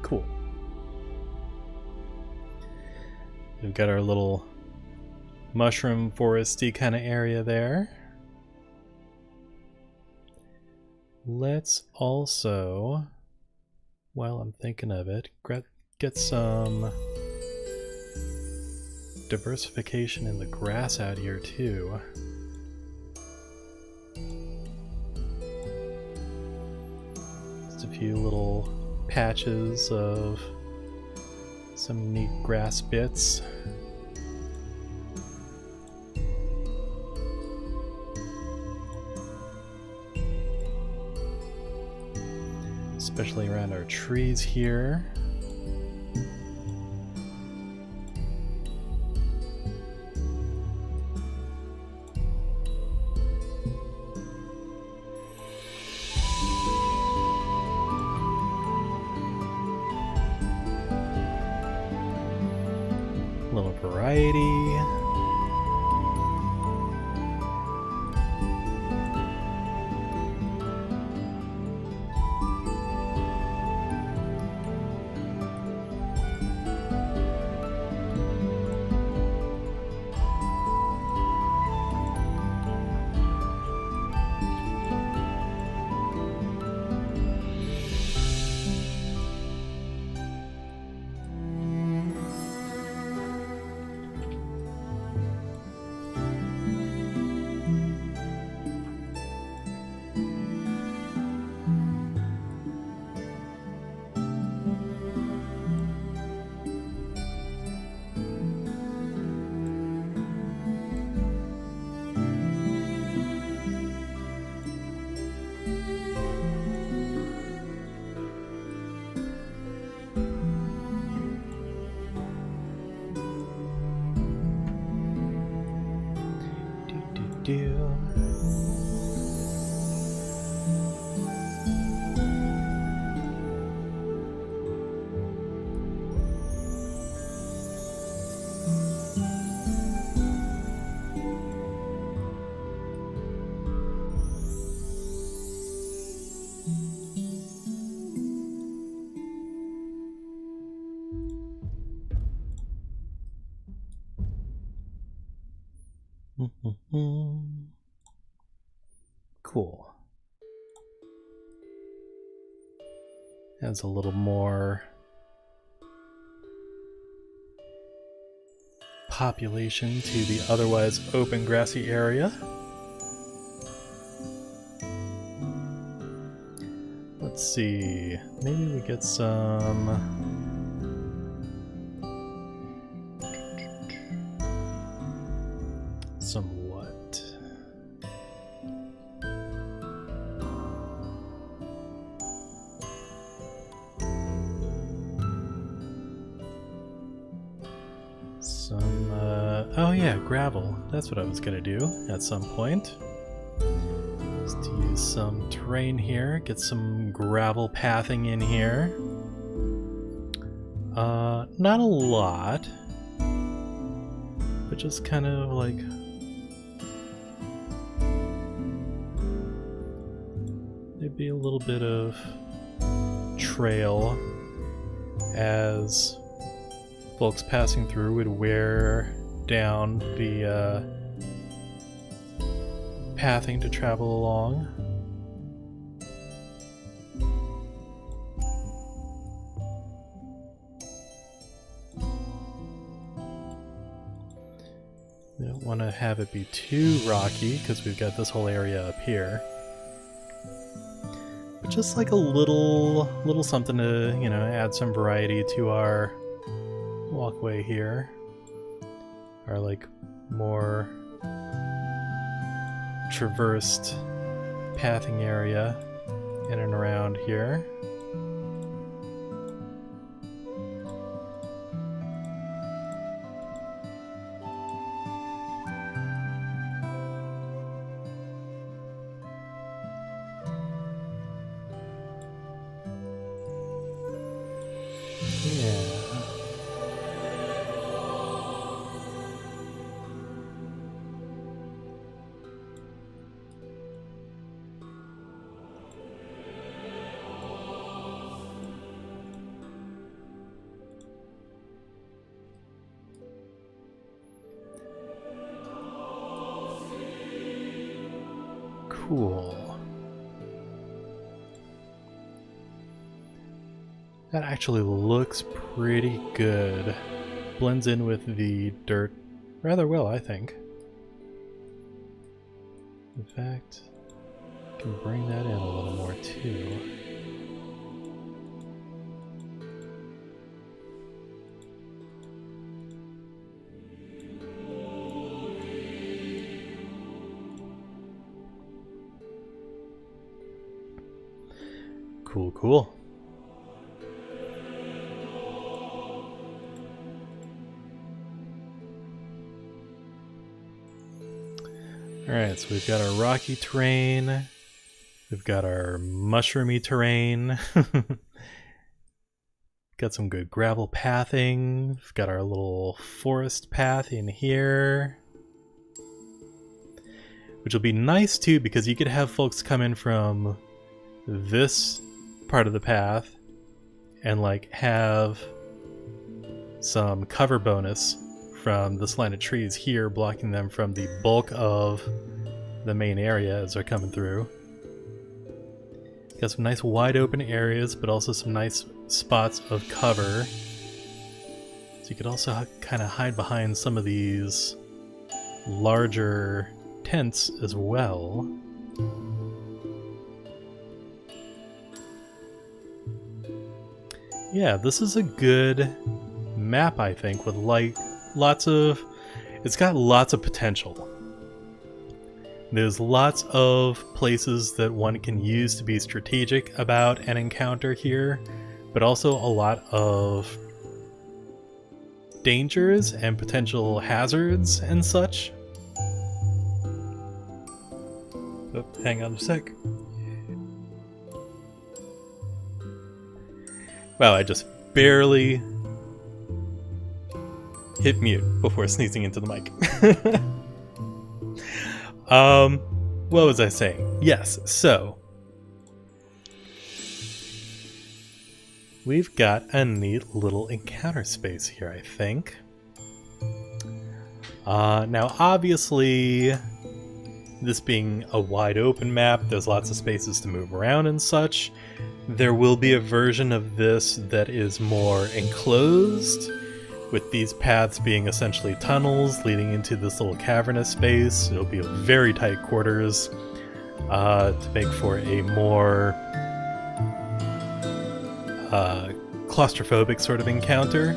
Cool. We've got our little mushroom foresty kind of area there. Let's also, while I'm thinking of it, get some diversification in the grass out here too. Just a few little patches of some neat grass bits. Especially around our trees here. A little variety. Cool. Adds a little more population to the otherwise open grassy area. Let's see, maybe we get some what? Oh yeah, gravel. That's what I was gonna do at some point. Just use some terrain here, get some gravel pathing in here. Not a lot, but just kind of like maybe a little bit of trail as folks passing through would wear down the pathing to travel along. We don't want to have it be too rocky because we've got this whole area up here. But just like a little something to, you know, add some variety to our walkway here. Our like more traversed pathing area in and around here. Cool. That actually looks pretty good. Blends in with the dirt rather well, I think. In fact, I can bring that in a little more too. Cool, cool. Alright, so we've got our rocky terrain, we've got our mushroomy terrain, got some good gravel pathing, we've got our little forest path in here, which will be nice too because you could have folks come in from this part of the path and like have some cover bonus from the slanted trees here, blocking them from the bulk of the main area as they're coming through. Got some nice wide open areas, but also some nice spots of cover. So you could also kind of hide behind some of these larger tents as well. Yeah, this is a good map, I think, with like it's got lots of potential. There's lots of places that one can use to be strategic about an encounter here, but also a lot of dangers and potential hazards and such. Oh, hang on a sec. Wow, I just barely hit mute before sneezing into the mic. What was I saying? Yes, so we've got a neat little encounter space here, I think. Now obviously, this being a wide open map, there's lots of spaces to move around and such. There will be a version of this that is more enclosed, with these paths being essentially tunnels leading into this little cavernous space. It'll be very tight quarters to make for a more claustrophobic sort of encounter.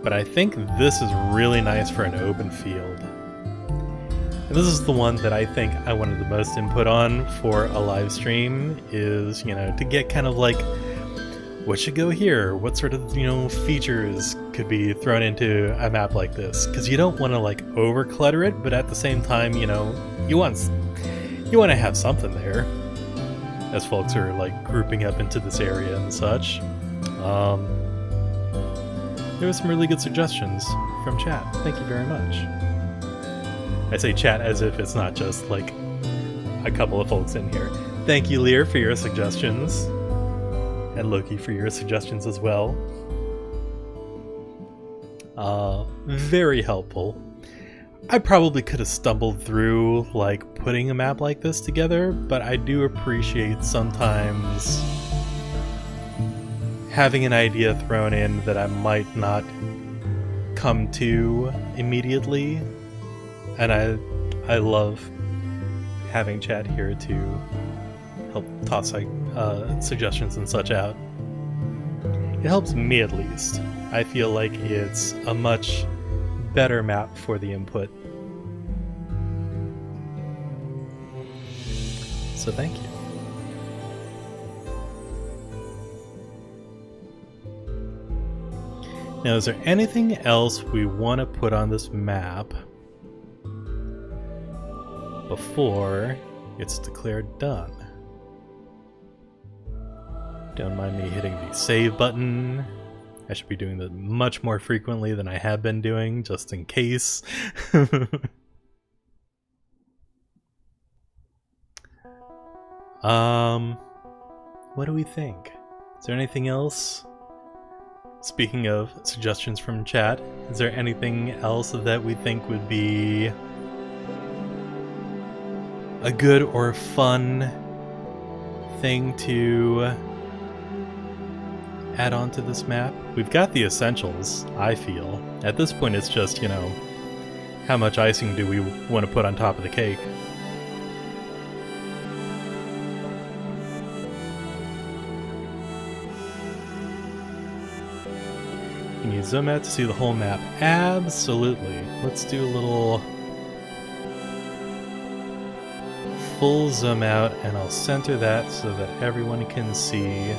But I think this is really nice for an open field. And this is the one that I think I wanted the most input on for a live stream, is, you know, to get kind of like, what should go here? What sort of, you know, features could be thrown into a map like this? Because you don't want to like over clutter it, but at the same time, you know, you want to have something there as folks are like grouping up into this area and such. There were some really good suggestions from chat. Thank you very much. I say chat as if it's not just like a couple of folks in here. Thank you, Lear, for your suggestions. And Loki for your suggestions as well. Very helpful. I probably could have stumbled through like putting a map like this together, but I do appreciate sometimes having an idea thrown in that I might not come to immediately. And I love having chat here to help toss like suggestions and such out. It helps me at least. I feel like it's a much better map for the input. So thank you. Now, is there anything else we want to put on this map before it's declared done? Don't mind me hitting the save button. I should be doing that much more frequently than I have been doing, just in case. What do we think? Is there anything else? Speaking of suggestions from chat, is there anything else that we think would be a good or fun thing to add on to this map. We've got the essentials, I feel. At this point it's just, you know, how much icing do we want to put on top of the cake? Can you zoom out to see the whole map? Absolutely. Let's do a little full zoom out, and I'll center that so that everyone can see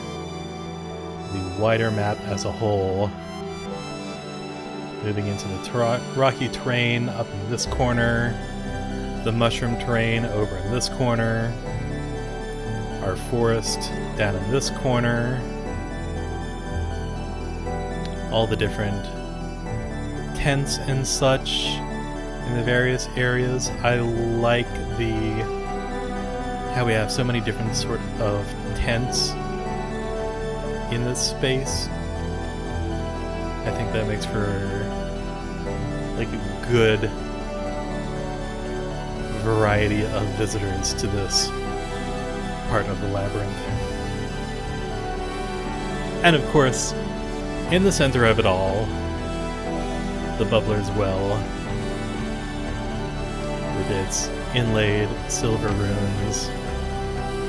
the wider map as a whole. Moving into the rocky terrain up in this corner, the mushroom terrain over in this corner, our forest down in this corner, all the different tents and such in the various areas. I like how we have so many different sort of tents in this space. I think that makes for like a good variety of visitors to this part of the labyrinth. And of course, in the center of it all, the Bubbler's Well, with its inlaid silver runes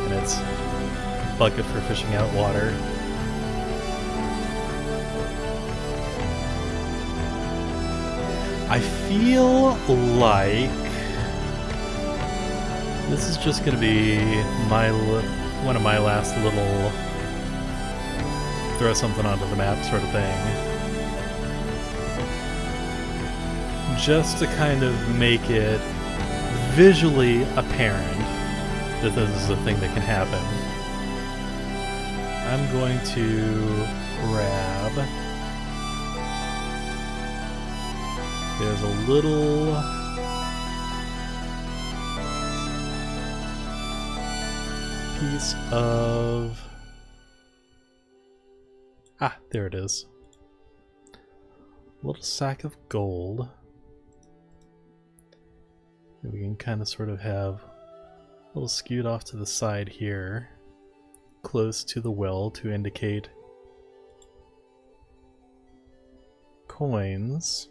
and its bucket for fishing out water. I feel like this is just going to be one of my last little throw something onto the map sort of thing. Just to kind of make it visually apparent that this is a thing that can happen. I'm going to grab... There's a little piece of... Ah, there it is. A little sack of gold. And we can kind of sort of have a little skewed off to the side here, close to the well to indicate coins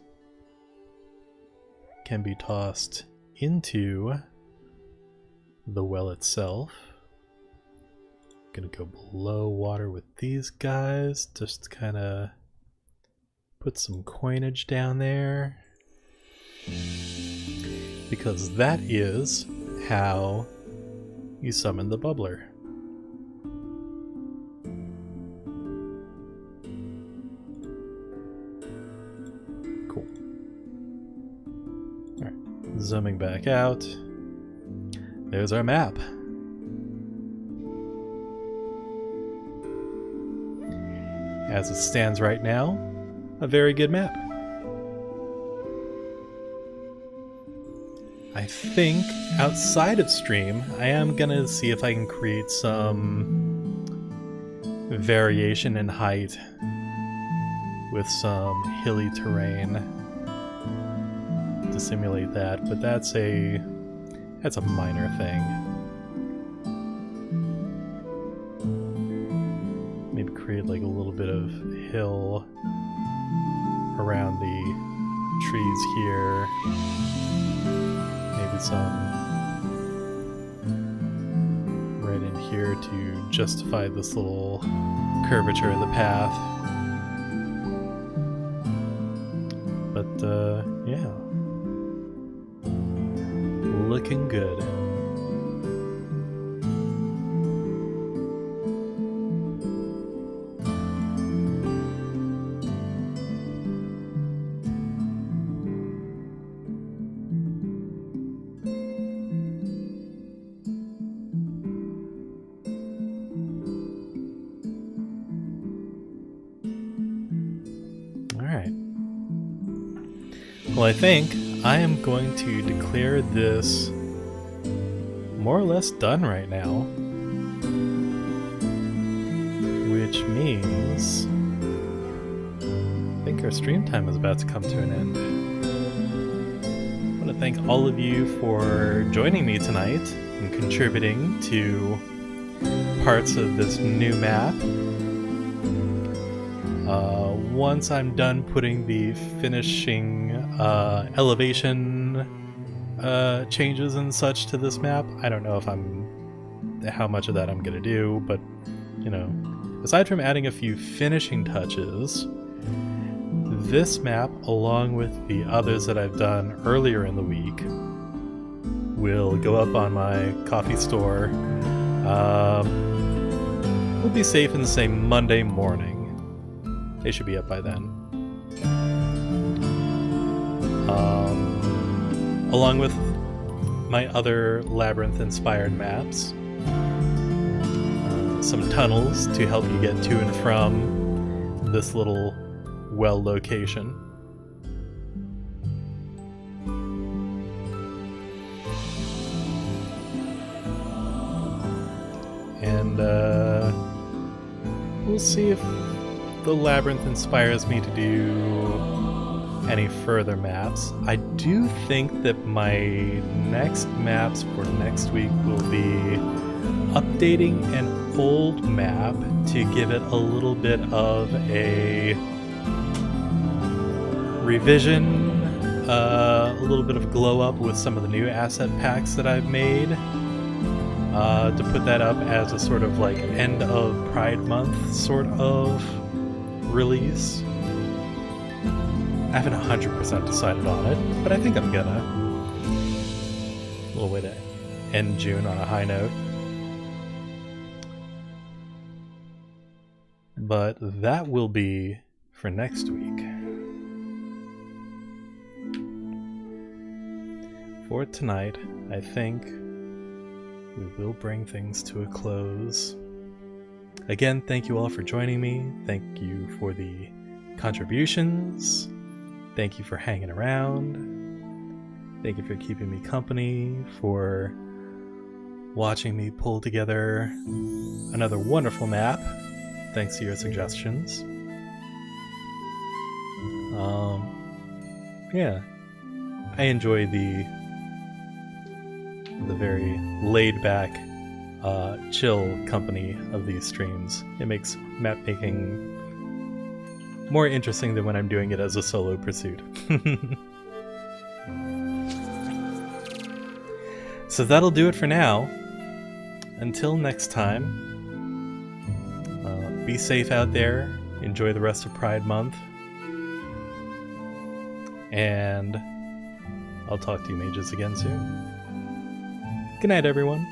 can be tossed into the well itself. Gonna go below water with these guys, just kind of put some coinage down there, because that is how you summon the bubbler. Cool. Alright, zooming back out. There's our map. As it stands right now, a very good map. I think outside of stream, I am gonna see if I can create some variation in height with some hilly terrain to simulate that, but that's a minor thing. Maybe create like a little bit of hill around the trees here. Maybe some right in here to justify this little curvature of the path. But yeah, looking good. Well, I think I am going to declare this more or less done right now, which means I think our stream time is about to come to an end. I want to thank all of you for joining me tonight. and contributing to parts of this new map. Once I'm done putting the finishing elevation changes and such to this map, I don't know how much of that I'm gonna do, but you know, aside from adding a few finishing touches, this map, along with the others that I've done earlier in the week, will go up on my coffee store. We'll be safe and say Monday morning. They should be up by then. Along with my other Labyrinth-inspired maps. Some tunnels to help you get to and from this little well location. And we'll see if the Labyrinth inspires me to do any further maps. I do think that my next maps for next week will be updating an old map to give it a little bit of a revision, a little bit of glow up with some of the new asset packs that I've made, to put that up as a sort of like end of Pride Month sort of release. I haven't 100% decided on it, but I think I'm gonna. A little way to end June on a high note. But that will be for next week. For tonight, I think we will bring things to a close. Again, thank you all for joining me. Thank you for the contributions. Thank you for hanging around. Thank you for keeping me company, for watching me pull together another wonderful map, thanks to your suggestions. Yeah, I enjoy the very laid-back, chill company of these streams. It makes map making more interesting than when I'm doing it as a solo pursuit. So that'll do it for now. Until next time, be safe out there, enjoy the rest of Pride Month, and I'll talk to you mages again soon. Good night, everyone.